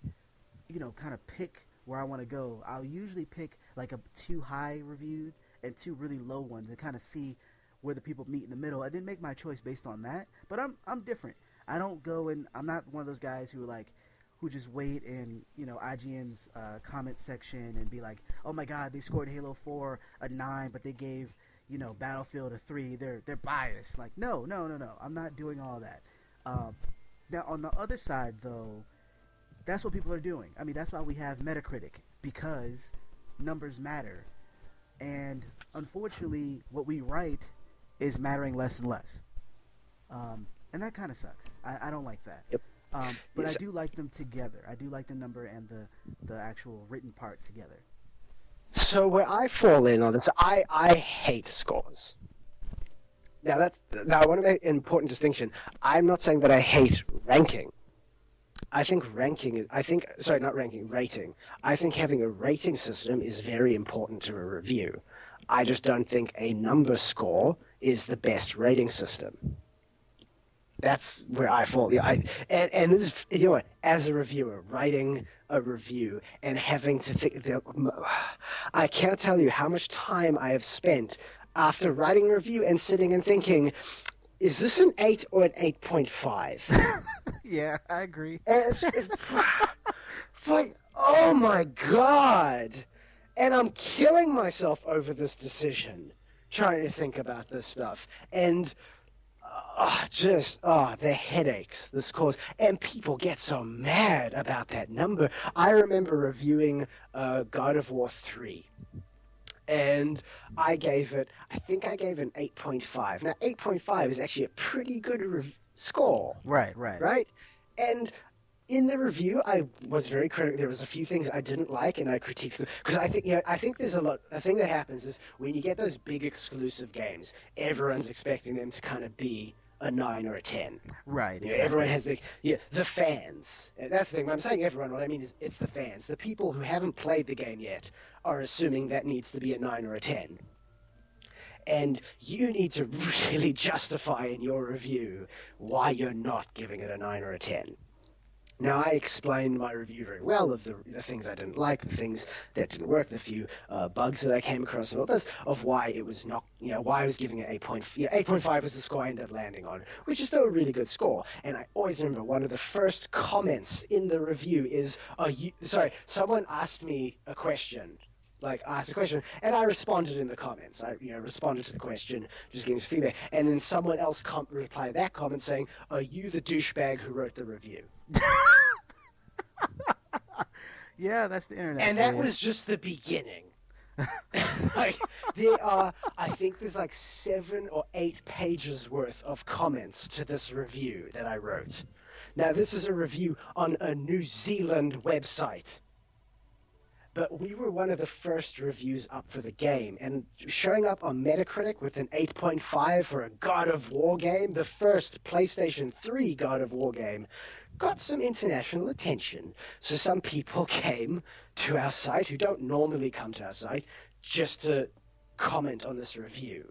kind of pick where I want to go. I'll usually pick like a 2 high reviewed and 2 really low ones and kind of see where the people meet in the middle, and then make my choice based on that. But I'm different. I don't go and I'm not one of those guys who just wait in IGN's comment section and be like, oh my god, they scored Halo 4 a 9, but they gave Battlefield a 3. They're biased. Like no no no no. I'm not doing all that. Now on the other side though, that's what people are doing. I mean, that's why we have Metacritic, because numbers matter. And unfortunately, what we write is mattering less and less. And that kind of sucks. I don't like that. Yep. But I Yes. do like them together. I do like the number and the actual written part together. So where I fall in on this, I hate scores. Now I want to make an important distinction. I'm not saying that I hate ranking. Sorry, not ranking, rating. I think having a rating system is very important to a review. I just don't think a number score is the best rating system. That's where I fall. Yeah, and this is, what, as a reviewer, writing a review and having to think, I can't tell you how much time I have spent after writing a review and sitting and thinking, is this an 8 or an 8.5? Yeah, I agree. It's like, oh my god! And I'm killing myself over this decision, trying to think about this stuff. And the headaches this caused. And people get so mad about that number. I remember reviewing God of War 3. And I gave it an 8.5. Now, 8.5 is actually a pretty good score. Right. Right? And in the review, I was very critical. There was a few things I didn't like, and I critiqued because I think there's a lot. The thing that happens is when you get those big exclusive games, everyone's expecting them to kind of be a 9 or a 10. Right, You know, everyone exactly. has the fans. And that's the thing. When I'm saying everyone, what I mean is it's the fans. The people who haven't played the game yet are assuming that needs to be a 9 or a 10. And you need to really justify in your review why you're not giving it a 9 or a 10. Now, I explained my review very well of the things I didn't like, the things that didn't work, the few bugs that I came across, and all this, of why it was not, why I was giving it 8.5 was the score I ended up landing on, which is still a really good score. And I always remember one of the first comments in the review is, someone asked me a question, asked a question, and I responded in the comments. I responded to the question, just giving some feedback, and then someone else replied that comment saying, "Are you the douchebag who wrote the review?" Yeah, that's the internet. And that was just the beginning. Like I think there's like 7 or 8 pages worth of comments to this review that I wrote. Now, this is a review on a New Zealand website. But we were one of the first reviews up for the game, and showing up on Metacritic with an 8.5 for a God of War game, the first PlayStation 3 God of War game, got some international attention. So some people came to our site who don't normally come to our site just to comment on this review.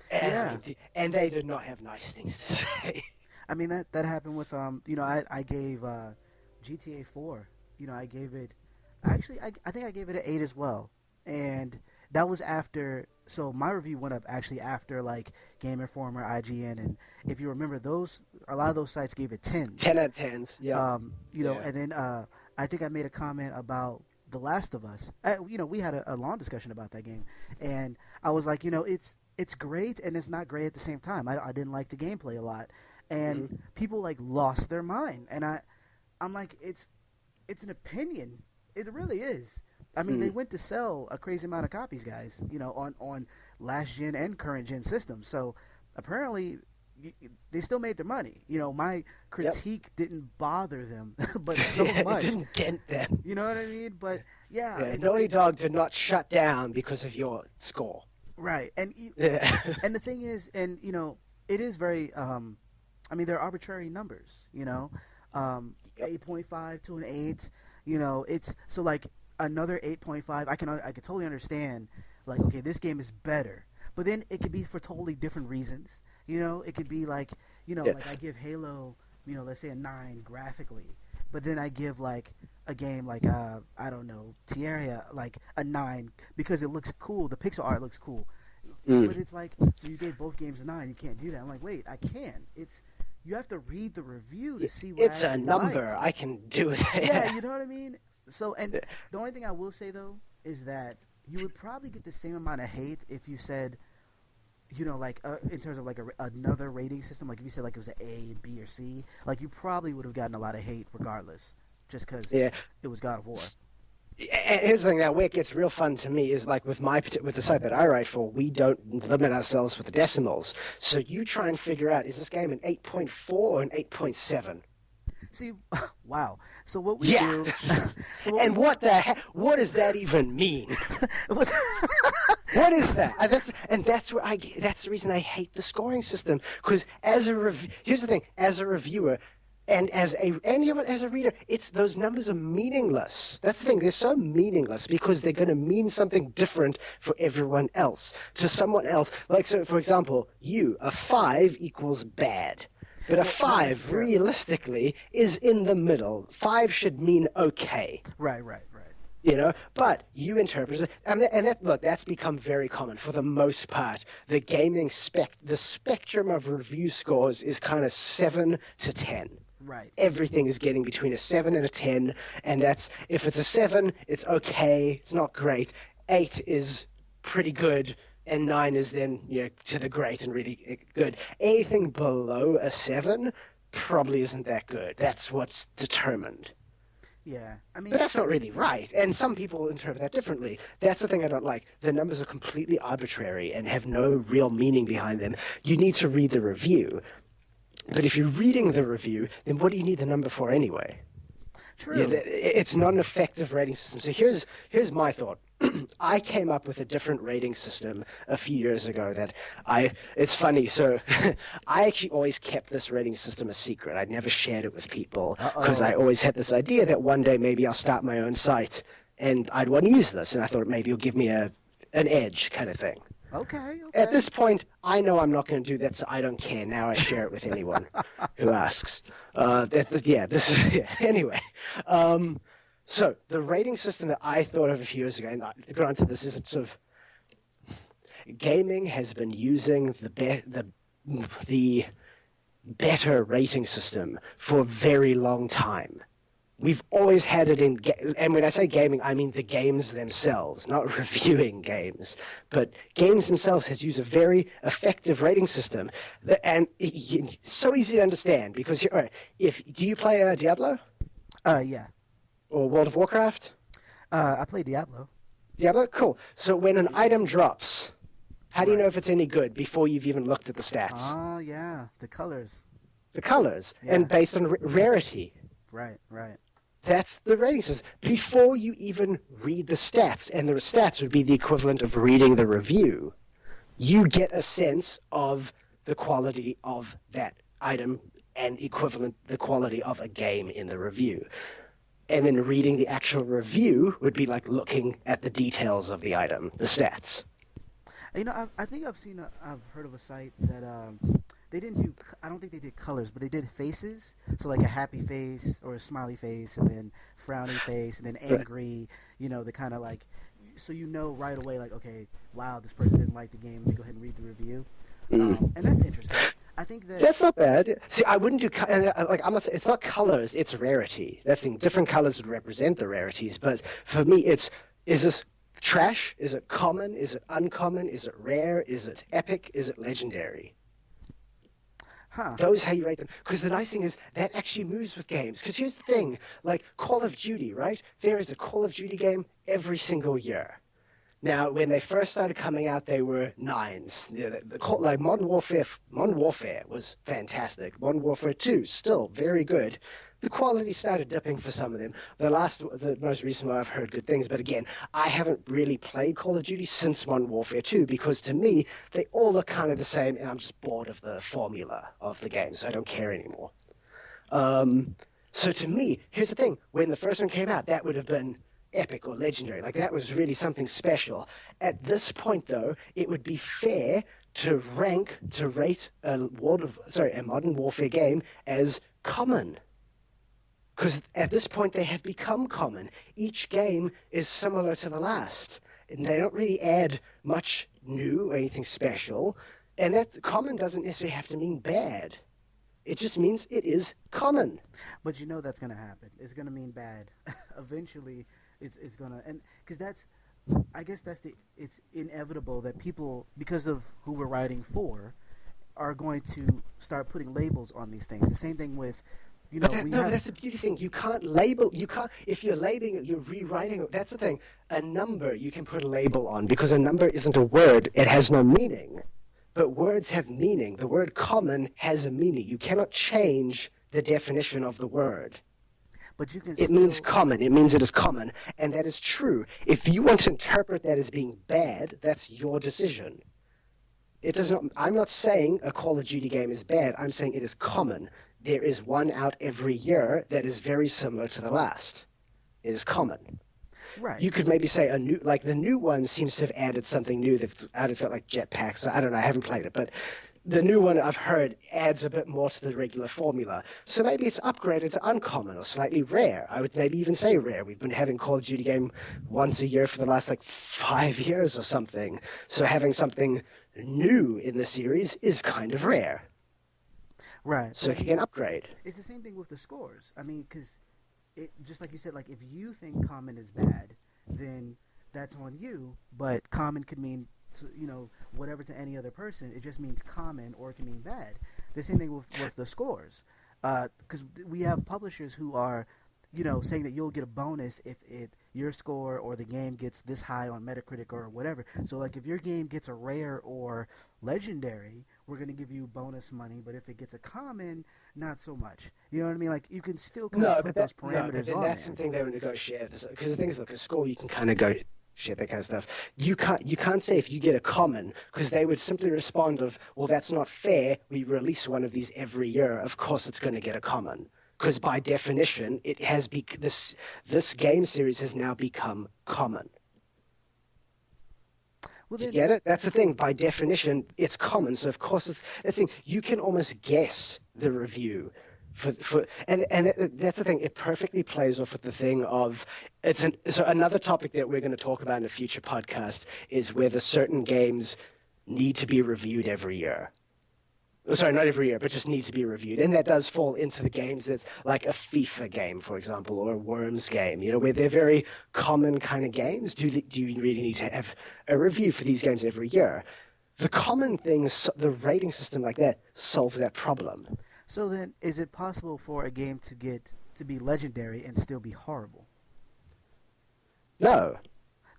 And they did not have nice things to say. I mean, that happened with I gave GTA 4. I gave it. Actually, I think I gave it an 8 as well, and that was after. So my review went up actually after like Game Informer, IGN, and if you remember a lot of those sites gave it 10s. 10 out of 10s. Yeah. And then I think I made a comment about The Last of Us. We had a long discussion about that game, and I was like, it's great and it's not great at the same time. I didn't like the gameplay a lot, and people like lost their mind, and I'm like, it's an opinion. It really is. I mean, they went to sell a crazy amount of copies, guys, on last gen and current gen systems. So apparently they still made their money. My critique didn't bother them, but so much. It didn't get them. You know what I mean? But yeah, Naughty Dog did not shut down because of your score. Right. And and the thing is, and it is very I mean, they're arbitrary numbers, 8.5 to an 8, it's so like another 8.5. I can totally understand, like, okay, this game is better, but then it could be for totally different reasons. It could be like, like I give Halo, let's say a 9 graphically, but then I give like a game like I don't know, Terraria, like a 9 because it looks cool. The pixel art looks cool. But it's like, so you gave both games a 9. You can't do that. I'm like, wait, I can. You have to read the review to see what it's a number. liked. I can do it. Yeah, you know what I mean? So, and the only thing I will say, though, is that you would probably get the same amount of hate if you said, like in terms of like another rating system, like if you said like it was an A, B, or C, like you probably would have gotten a lot of hate regardless, just because it was God of War. And here's the thing that where it gets real fun to me is like with the site that I write for, we don't limit ourselves with the decimals. So you try and figure out, is this game an 8.4 or an 8.7? See, wow. So what we do... And what the heck? What does that even mean? What is that? That's the reason I hate the scoring system. Because here's the thing: as a reviewer, and as a reader, those numbers are meaningless. That's the thing; they're so meaningless because they're going to mean something different for everyone else. To someone else, like so, for example, a 5 equals bad. But a 5, realistically, is in the middle. 5 should mean okay. Right. But you interpret it, and that's become very common for the most part. The gaming the spectrum of review scores is kind of 7 to 10. Right. Everything is getting between a 7 and a 10, and that's, if it's a 7, it's okay, it's not great. 8 is pretty good, and 9 is then to the great and really good. Anything below a 7 probably isn't that good. That's what's determined. Yeah, I mean, but that's not really right, and some people interpret that differently. That's the thing I don't like. The numbers are completely arbitrary and have no real meaning behind them. You need to read the review. But if you're reading the review, then what do you need the number for anyway? Yeah, True. it's not an effective rating system. So here's my thought. I came up with a different rating system a few years ago that it's funny. So I actually always kept this rating system a secret. I never shared it with people because I Uh-oh. always had this idea that one day maybe I'll start my own site and I'd want to use this. And I thought maybe it'll give me an edge kind of thing. Okay, At okay. this point, I know I'm not going to do that, so I don't care. Now I share it with anyone who asks. Yeah, this is yeah. Anyway. Um, so the rating system that I thought of a few years ago, and granted, this is sort of gaming has been using the better rating system for a very long time. We've always had it in, and when I say gaming, I mean the games themselves, not reviewing games, but games themselves has used a very effective rating system, and it's so easy to understand because all right, if do you play Diablo Yeah. or World of Warcraft? I play Diablo. Diablo, cool. So when an item drops, how do you know Right. if it's any good before you've even looked at the stats? Oh, yeah. The colors. The colors, Yeah. and based on rarity. Right, right. That's the rating system. Before you even read the stats, and the stats would be the equivalent of reading the review, you get a sense of the quality of that item and equivalent the quality of a game in the review. And then reading the actual review would be like looking at the details of the item, the stats. You know, I think I've heard of a site that they didn't do. I don't think they did colors, but they did faces. So like a happy face or a smiley face, and then frowning face, and then Right. angry. You know, the kind of like, so you know right away, like, okay, wow, this person didn't like the game. Let me go ahead and read the review. Mm. And that's interesting. I think that. That's not bad. See, I wouldn't do like I'm not. It's not colors. It's rarity. That thing. Different colors would represent the rarities, but for me, it's is this trash? Is it common? Is it uncommon? Is it rare? Is it epic? Is it legendary? Huh. Those how you rate them. Because the nice thing is that actually moves with games. Because here's the thing, like Call of Duty, right? There is a Call of Duty game every single year. Now, when they first started coming out, they were nines. Like Modern Warfare was fantastic. Modern Warfare 2, still very good. The quality started dipping for some of them. The most recent one, I've heard good things, but again, I haven't really played Call of Duty since Modern Warfare 2 because to me, they all look kind of the same, and I'm just bored of the formula of the game, so I don't care anymore. Um, so to me, here's the thing: when the first one came out, that would have been epic or legendary. Like that was really something special. At this point, though, it would be fair to rate a Modern Warfare game as common. Because at this point they have become common. Each game is similar to the last. And they don't really add much new or anything special. And that common doesn't necessarily have to mean bad. It just means it is common. But you know that's gonna happen. It's gonna mean bad. Eventually, it's gonna, and because that's, I guess that's the, it's inevitable that people, because of who we're writing for, are going to start putting labels on these things. The same thing with, But we no, but have. that's the beauty thing. You can't label. You can't. If you're labeling it, you're rewriting it. That's the thing. A number you can put a label on because a number isn't a word. It has no meaning. But words have meaning. The word common has a meaning. You cannot change the definition of the word. But you can It means still. common. It means it is common, and that is true. If you want to interpret that as being bad, that's your decision. It does not. I'm not saying a Call of Duty game is bad. I'm saying it is common. There is one out every year that is very similar to the last. It is common. Right. You could maybe say like the new one seems to have added something new that's added. It's got like jetpacks. I don't know. I haven't played it, but the new one I've heard adds a bit more to the regular formula. So maybe it's upgraded to uncommon or slightly rare. I would maybe even say rare. We've been having Call of Duty game once a year for the last like 5 years or something. So having something new in the series is kind of rare. Right. But So I it can mean, get an upgrade. it's the same thing with the scores. I mean, because it, just like you said, like if you think common is bad, then that's on you. But common could mean whatever to any other person. It just means common, or it can mean bad. The same thing with the scores, because we have publishers who are, saying that you'll get a bonus if your score or the game gets this high on Metacritic or whatever. So like if your game gets a rare or legendary, we're gonna give you bonus money. But if it gets a common, not so much. You know what I mean? Like you can still kind of No, put those but parameters then on that's there. something they would negotiate. Because the thing is, look, a score you can kind of go shit that kind of stuff. You can't say if you get a common because they would simply respond of, well, that's not fair. We release one of these every year. Of course, it's going to get a common because by definition, this game series has now become common. Well Do you then, get it? That's the thing. By definition, it's common. So of course, that's the thing. You can almost guess the review that's the thing. It perfectly plays off with the thing of so another topic that we're going to talk about in a future podcast is whether certain games need to be reviewed every year. Sorry, not every year, but just need to be reviewed. And that does fall into the games that's like a FIFA game, for example, or a Worms game, where they're very common kind of games. Do you really need to have a review for these games every year? The common things, the rating system like that, solves that problem. so then, is it possible for a game to be legendary and still be horrible? No.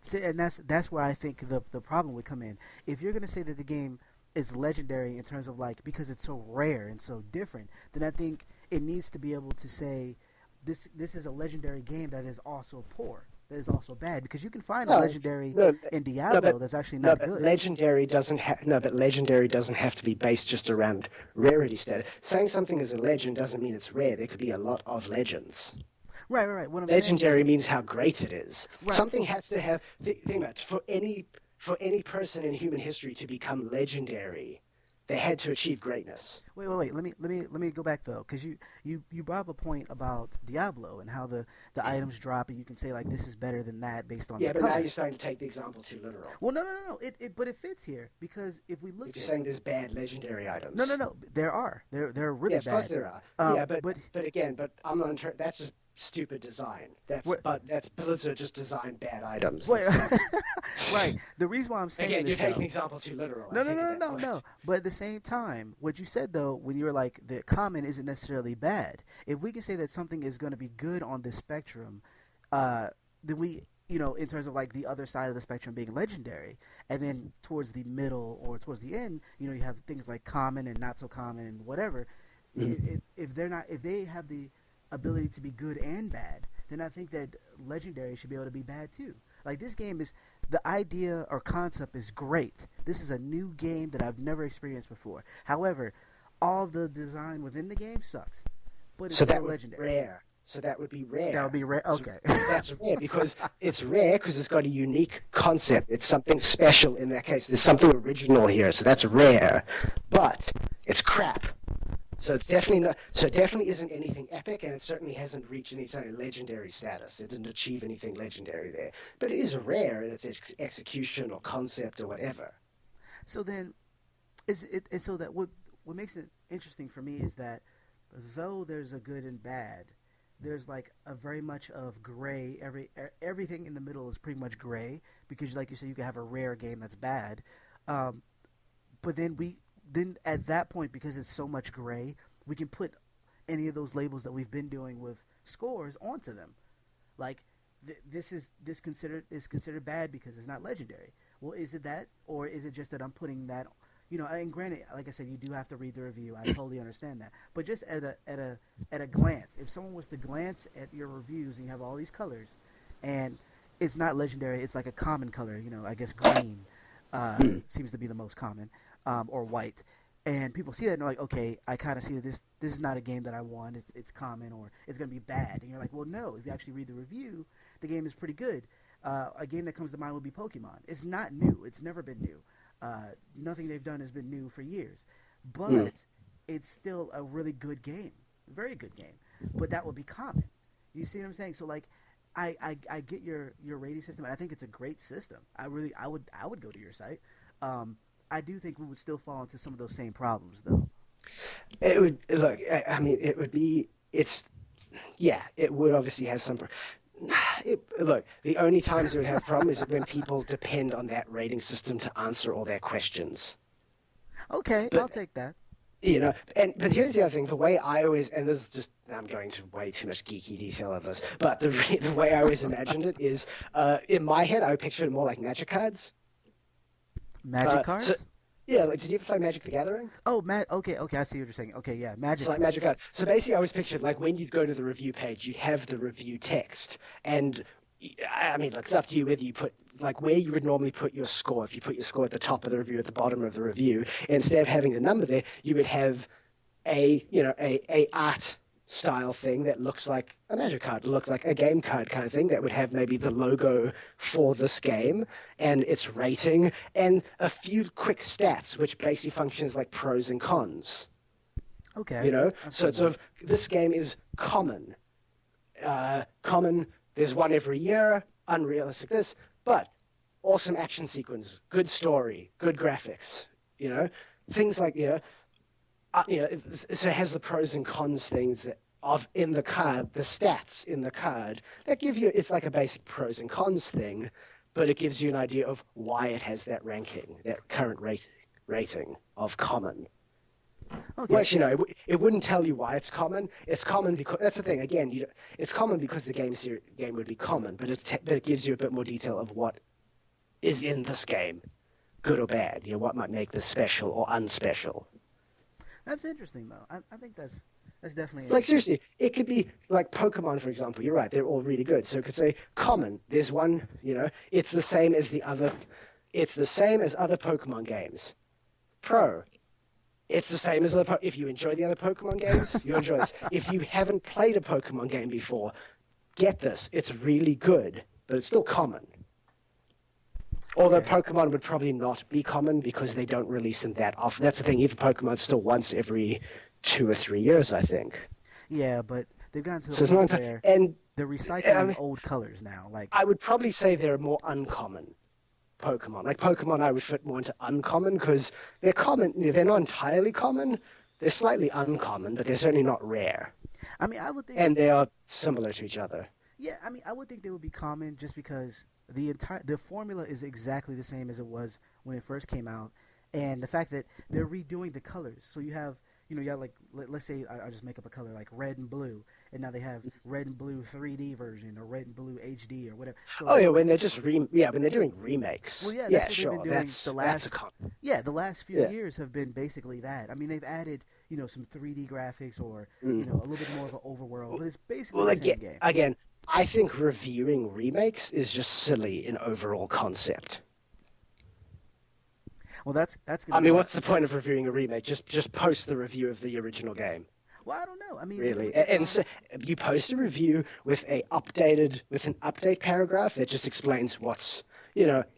See, and that's where I think the problem would come in. If you're gonna say that the game is legendary in terms of like because it's so rare and so different, then I think it needs to be able to say this is a legendary game that is also poor, that is also bad. Because you can find a No, legendary no, in no, Diablo but that's actually no, not but good. legendary doesn't have to be based just around rarity status. Saying something is a legend doesn't mean it's rare. There could be a lot of legends. Right, right, right. What I'm saying Legendary is means how great it is. right. Something has to have. Think about it, for any person in human history to become legendary, they had to achieve greatness. Wait, wait, wait. Let me go back though, because you brought up a point about Diablo and how the items drop, and you can say like this is better than that based on the Yeah, but now color. you're starting to take the example too literal. Well, no, no, no, no. But it fits here because if we If look you're at saying there's bad legendary no, no, items. no, there are Yeah, really of course bad. there are. Um, Yeah, but but but again, but I'm not. That's just stupid design. what? That's Blizzard just designed bad items. Wait, That's not. right. The reason why I'm saying Again, you're this taking the though. example too literal. I No, no, think at no, that no, no, point. no. But at the same time, what you said though, when you were like the common isn't necessarily bad. If we can say that something is going to be good on this spectrum, then in terms of like the other side of the spectrum being legendary, and then towards the middle or towards the end, you have things like common and not so common and whatever. If they're not, if they have the ability to be good and bad, then I think that legendary should be able to be bad too. Like this game is the idea or concept is great. This is a new game that I've never experienced before. However, all the design within the game sucks, but it's So still that would be legendary. rare. So that would be That would rare. be rare. So Okay. that's rare because it's got a unique concept. It's something special in that case. There's something original here. So that's rare, but it's crap. So it's definitely not. So it definitely isn't anything epic, and it certainly hasn't reached any sort of legendary status. It didn't achieve anything legendary there, but it is rare in its execution or concept or whatever. So then, is it? And so that what makes it interesting for me is that though there's a good and bad, there's like a very much of gray. Everything in the middle is pretty much gray because, like you said, you can have a rare game that's bad, um, but then at that point because it's so much gray, we can put any of those labels that we've been doing with scores onto them. Like this considered bad because it's not legendary. Well, is it that, or is it just that I'm putting that? And granted, like I said, you do have to read the review. I totally understand that. But just at a glance, if someone was to glance at your reviews and you have all these colors, and it's not legendary, it's like a common color. I guess green seems to be the most common, or white. And people see that and they're like, okay, I kind of see that this is not a game that I want. It's common or it's going to be bad. And you're like, well, no. If you actually read the review, the game is pretty good. A game that comes to mind would be Pokemon. It's not new. It's never been new. Nothing they've done has been new for years. But it's still a really good game. Very good game. But that would be common. You see what I'm saying? So, like, I get your rating system, and I think it's a great system. I would go to your site. I do think we would still fall into some of those same problems, though. It would look. I mean, it would be. It's. Yeah, it would obviously have some. Look, the only times it would have a problem is when people depend on that rating system to answer all their questions. Okay, I'll But take that. but here's the other thing. The way I always, and this is just, I'm going to way too much geeky detail of this, but the way I always imagined it is, in my head, I pictured it more like magic cards. Magic So cards? Yeah, like, did you ever play Magic the Gathering? Oh, Matt. Okay, okay, I see what you're saying. Okay, yeah, So Magic. like Magic Card. So basically, I was pictured like when you'd go to the review page, you'd have the review text, and I mean, like, it's up to you whether you put like where you would normally put your score. If you put your score at the top of the review, at the bottom of the review, instead of having the number there, you would have a art style thing that looks like a Magic card, looks like a game card kind of thing that would have maybe the logo for this game and its rating and a few quick stats, which basically functions like pros and cons. Okay, I So see it's that. sort of this game is common. Common. There's one every year. Unrealistic. This, but awesome action sequence, good story, good graphics. You know, things like so it has the pros and cons things of in the card, the stats in the card that give you. It's like a basic pros and cons thing, but it gives you an idea of why it has that ranking, that current rating of common. Well, Okay, actually, no, it wouldn't tell you why it's common. It's common because that's the thing. Again, it's common because the game would be common, but but it gives you a bit more detail of what is in this game, good or bad. What might make this special or unspecial. that's interesting though. I think that's definitely Like interesting. seriously, it could be like Pokemon, for example. You're right; they're all really good. So it could say common. There's one. It's the same as the other. It's the same as other Pokemon games. Pro. It's the same as if you enjoy the other Pokemon games, you enjoy this. If you haven't played a Pokemon game before, get this. It's really good, but it's still common. Although Okay, Pokemon would probably not be common because they don't release them that often. That's the thing. Even Pokemon's still once every 2 or 3 years, I think. yeah, but they've gotten to the So it's not point entirely, where and they're I recycling mean, old colors now. Like, I would probably say they're more uncommon Pokemon. Like Pokemon, I would fit more into uncommon because they're common. They're not entirely common. They're slightly uncommon, but they're certainly not rare. I mean, I would think, And they are similar to each other. yeah, I mean, I would think they would be common just because the formula is exactly the same as it was when it first came out, and the fact that they're redoing the colors. So you have like let's say I'll just make up a color like red and blue, and now they have red and blue 3D version or red and blue HD or whatever. So Oh like, yeah, when they're just when they're doing remakes. well, yeah, that's Yeah, what they've been sure. doing That's the that's a last con. yeah the last few Yeah. years have been basically that. I mean, they've added some 3D graphics or Mm. a little bit more of an overworld, but it's basically Well, the again, same game. again, I think reviewing remakes is just silly in overall concept. Well, that's going I to mean, be. what's the point of reviewing a remake? Just post the review of the original game. Well, I don't know. I mean, Really. look at And so you post a review with an update paragraph that just explains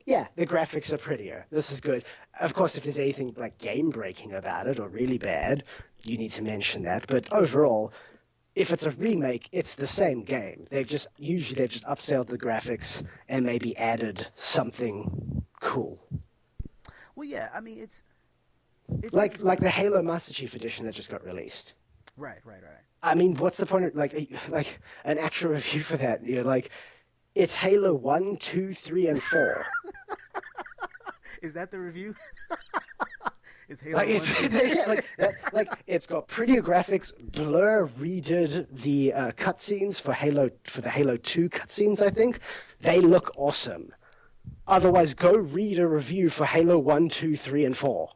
yeah, the graphics are prettier. This is good. Of course, if there's anything like game breaking about it or really bad, you need to mention that. But overall, if it's a remake, it's the same game. They've just upscaled the graphics and maybe added something cool. well, yeah. I mean, it's Like interesting. the Halo Master Chief Edition that just got released. Right, right, right. I mean, what's the point of like an actual review for that? Like it's Halo 1, 2, 3, and 4. Is that the review? Is Like Halo One? it's yeah, like that, like it's got prettier graphics. Blur redid the cutscenes for the Halo 2 cutscenes. I think they look awesome. Otherwise, go read a review for Halo 1, 2, 3, and 4.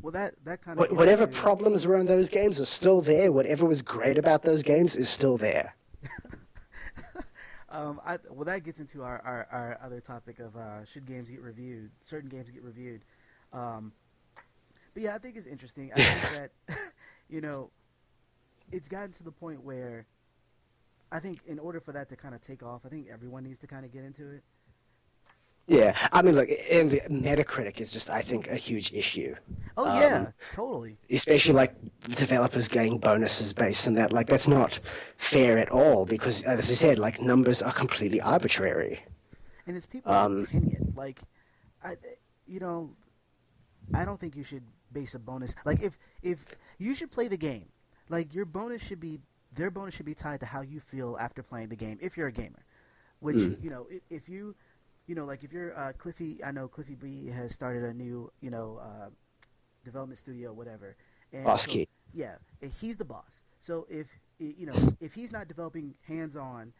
Well, that kind of gets Whatever into. problems were in those games are still there. Whatever was great about those games is still there. Well, that gets into our other topic of should games get reviewed? Certain games get reviewed. Um, but yeah, I think it's interesting. I think that you know it's gotten to the point where I think in order for that to kind of take off, I think everyone needs to kind of get into it. Yeah, I mean, look, and the Metacritic is just, I think, a huge issue. Oh Um, yeah, totally. Especially like developers getting bonuses based on that. Like that's not fair at all because, as I said, like numbers are completely arbitrary. And it's people's Um, opinion. Like, I, you know, I don't think you should base a bonus. Like, if you should play the game, like their bonus should be tied to how you feel after playing the game. If you're a gamer, which mm, if you, like if you're Cliffy, I know Cliffy B has started a new development studio, whatever, and Boss so key. yeah, he's the boss. So if if he's not developing hands on,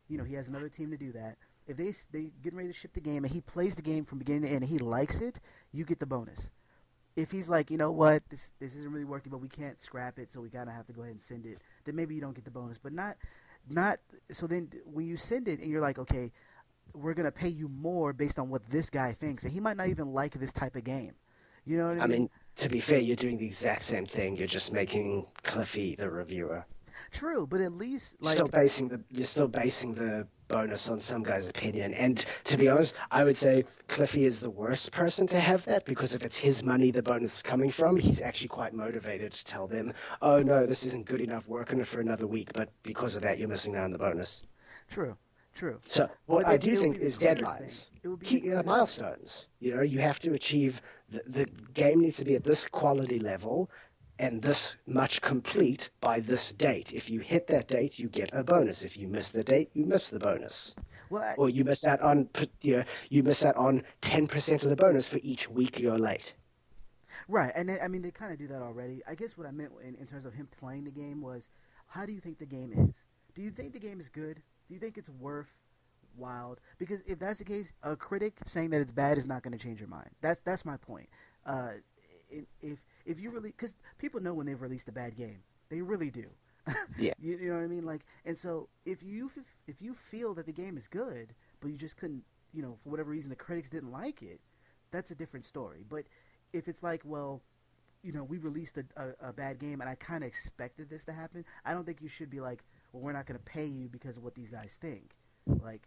he has another team to do that. if they getting ready to ship the game and he plays the game from beginning to end and he likes it, you get the bonus. If he's like, you know what, this isn't really working, but we can't scrap it, so we gotta have to go ahead and send it, then maybe you don't get the bonus. But not so then when you send it and you're like, okay, we're gonna pay you more based on what this guy thinks, and he might not even like this type of game. You know what I I mean? mean, to be fair, you're doing the exact same thing. You're just making Cliffy the reviewer. True, but at least Still like basing the you're still basing the bonus on some guy's opinion. And to be honest, I would say Cliffy is the worst person to have that because if it's his money the bonus is coming from, he's actually quite motivated to tell them, "Oh no, this isn't good enough. Work on it for another week." But because of that, you're missing out on the bonus. true, true. So what But I it do would think be the is clearest thing. deadlines, It would be the key clearest. milestones. You know, you have to achieve the game needs to be at this quality level and this much complete by this date. If you hit that date, you get a bonus. If you miss the date, you miss the bonus. Well, Or you miss out on you miss out on 10% of the bonus for each week you're late. right, and I mean they kind of do that already. I guess what I meant in terms of him playing the game was, how do you think the game is? Do you think the game is good? Do you think it's worth wild? Because if that's the case, a critic saying that it's bad is not going to change your mind. That's my point. Uh, if you really, because people know when they've released a bad game, they really do. Yeah. You know what I mean? Like, and so if you feel that the game is good, but you just couldn't, you know, for whatever reason the critics didn't like it, that's a different story. But if it's like, well, you know, we released a bad game and I kind of expected this to happen, I don't think you should be like, well, we're not going to pay you because of what these guys think. Like,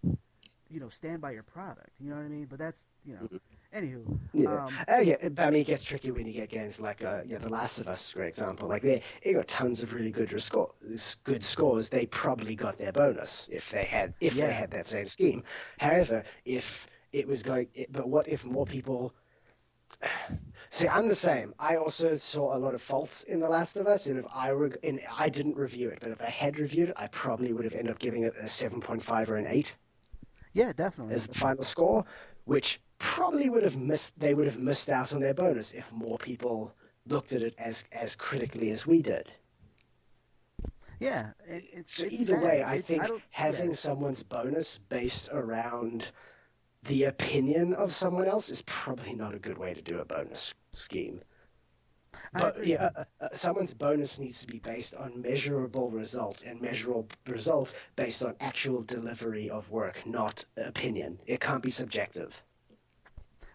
you know, stand by your product. You know what I mean? But that's, you know, anywho. Yeah. Yeah, I mean, it gets tricky when you get games like The Last of Us, for example. Like they got tons of really good scores. They probably got their bonus if they Yeah. had that same scheme. However, if it was but what if more people? See, I'm the same. I also saw a lot of faults in The Last of Us, and I didn't review it, but if I had reviewed it, I probably would have ended up giving it a 7.5 or an 8 Yeah, definitely. as the final score, which probably they would have missed out on their bonus if more people looked at it as critically as we did. Yeah, So it's either way, sad. I think I don't. having Yeah, someone's bonus based around the opinion of someone else is probably not a good way to do a bonus scheme. I But agree. yeah, someone's bonus needs to be based on measurable results, and measurable results based on actual delivery of work, not opinion. It can't be subjective.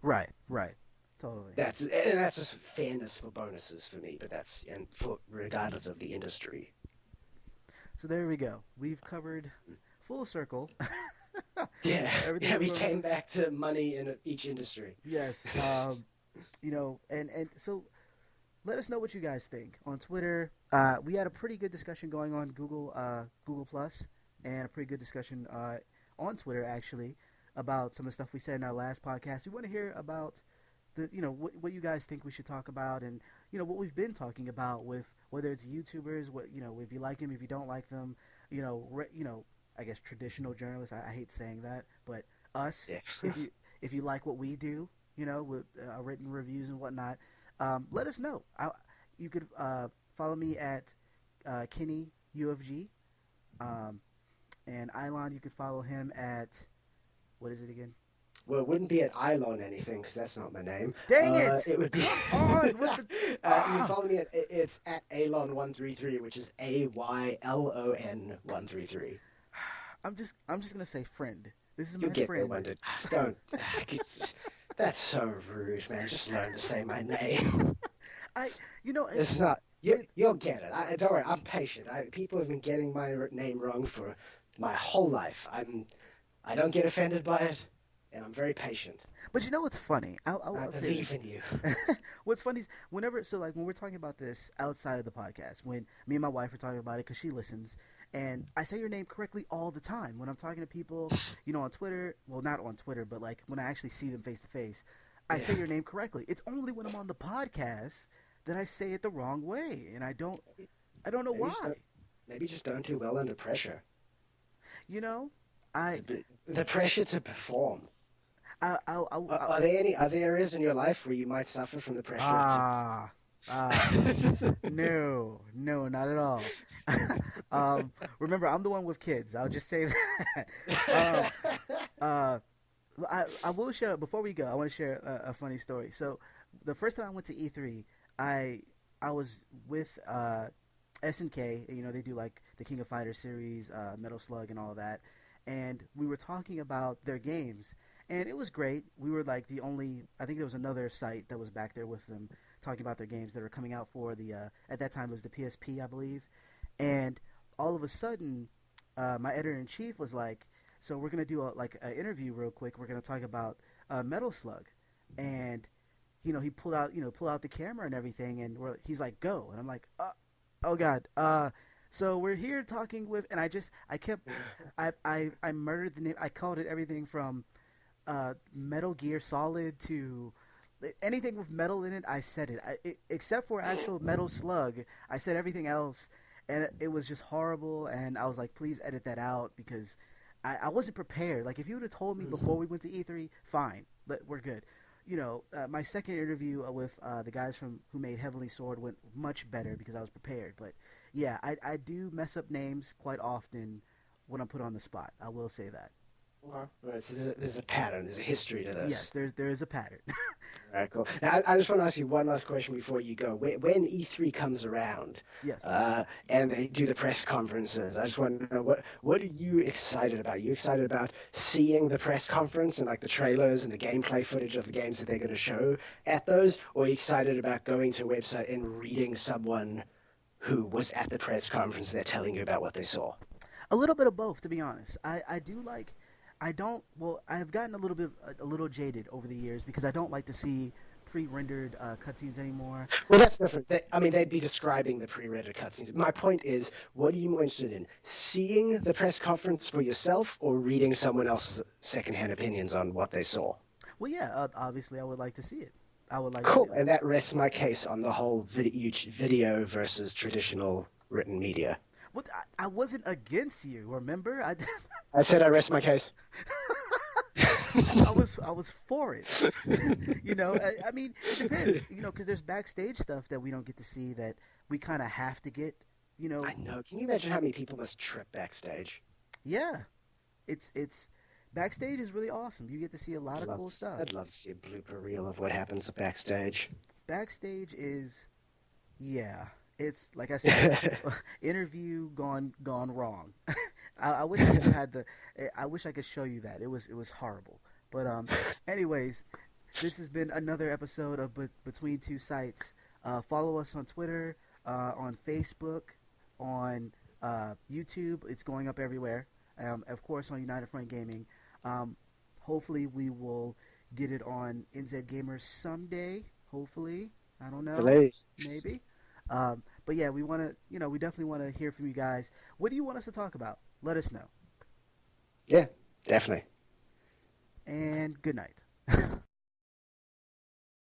Right, right, totally. That's just fairness for bonuses for me, but that's and for regardless of the industry. So there we go. We've covered full circle. Yeah, Everything yeah, we from came back to money in each industry. yes, you know, and so let us know what you guys think on Twitter. We had a pretty good discussion going on Google Plus, and a pretty good discussion on Twitter actually about some of the stuff we said in our last podcast. We want to hear about what you guys think we should talk about, and what we've been talking about with whether it's YouTubers, what if you like them, if you don't like them, I guess traditional journalists. I hate saying that, but us, Yeah. if you like what we do, with written reviews and whatnot, let us know. You could follow me at Kenny UFG, and Aylon. You could follow him at what is it again? Well, it wouldn't be at Aylon anything because that's not my name. Dang it! It would be. Come on with the You can follow me it's at Aylon133, which is AYLON 133. I'm just gonna say friend. This is You my get there friend. one day. Don't. That's so rude, man. Just learn to say my name. I It's not. You'll get it. Don't worry. I'm patient. People have been getting my name wrong for my whole life. I don't get offended by it, and I'm very patient. But you know what's funny? I I'll say believe this. in you. What's funny is when we're talking about this outside of the podcast, when me and my wife are talking about it because she listens, and I say your name correctly all the time when I'm talking to people, on Twitter. Well, not on Twitter, but like when I actually see them face to face, I say your name correctly. It's only when I'm on the podcast that I say it the wrong way, and I don't know Maybe why. maybe just don't do well under pressure. You know, I The pressure to perform. I Are there any other areas in your life where you might suffer from the pressure ah. to... No, not at all. Remember, I'm the one with kids. I'll just say that. uh, I will share before we go. I want to share a funny story. So the first time I went to E3, I I was with SNK. You know, they do like the King of Fighters series, Metal Slug, and all that. And we were talking about their games, and it was great. We were like the only. I think there was another site that was back there with them talking about their games that were coming out for the. At that time, it was the PSP, I believe. And all of a sudden, my editor in chief was like, "So we're gonna do like an interview real quick. We're gonna talk about Metal Slug," and he pulled out the camera and everything, and he's like, "Go," and I'm like, "Oh God." So we're here talking with, and I kept, I murdered the name. I called it everything from Metal Gear Solid to anything with metal in it. I said except for actual Metal Slug. I said everything else, and it was just horrible. And I was like, please edit that out because I wasn't prepared. Like if you would have told me before we went to E3, fine, but we're good. My second interview with the guys from who made Heavenly Sword went much better because I was prepared. But yeah, I do mess up names quite often when I'm put on the spot. I will say that. Well, right, so there's a pattern, there's a history to Yes, this. there is a pattern. All right, cool. Now, I just want to ask you one last question before you go. When E3 comes around, Yes. and they do the press conferences, I just want to know what are you excited about? Are you excited about seeing the press conference and like the trailers and the gameplay footage of the games that they're going to show at those, or are you excited about going to a website and reading someone who was at the press conference and they're telling you about what they saw? A little bit of both, to be honest. I do like. I don't. Well, I have gotten a little jaded over the years because I don't like to see pre-rendered cutscenes anymore. Well, that's different. I mean, they'd be describing the pre-rendered cutscenes. My point is, what are you more interested in? Seeing the press conference for yourself or reading someone else's secondhand opinions on what they saw? Well, yeah. Obviously, I would like to see it. I would like to Cool. do it. And that rests my case on the whole video versus traditional written media. What? I wasn't against you. Remember? I said I rest my case. I was for it. I mean, it depends. Because there's backstage stuff that we don't get to see that we kind of have to get. You know, I know. Can you imagine how many people must trip backstage? yeah. It's backstage is really awesome. You get to see a lot I'd of love, cool stuff. I'd love to see a blooper reel of what happens backstage. Backstage is, yeah. It's like I said, interview gone wrong. I wish I still had the. I wish I could show you that. It was horrible. But anyways, this has been another episode of Between Two Sites. Follow us on Twitter, on Facebook, on YouTube. It's going up everywhere. Of course, on United Front Gaming. Hopefully, we will get it on NZ Gamers someday. Hopefully, I don't know. Delay. Maybe. But yeah, we definitely want to hear from you guys. What do you want us to talk about? Let us know. Yeah, definitely. And good night.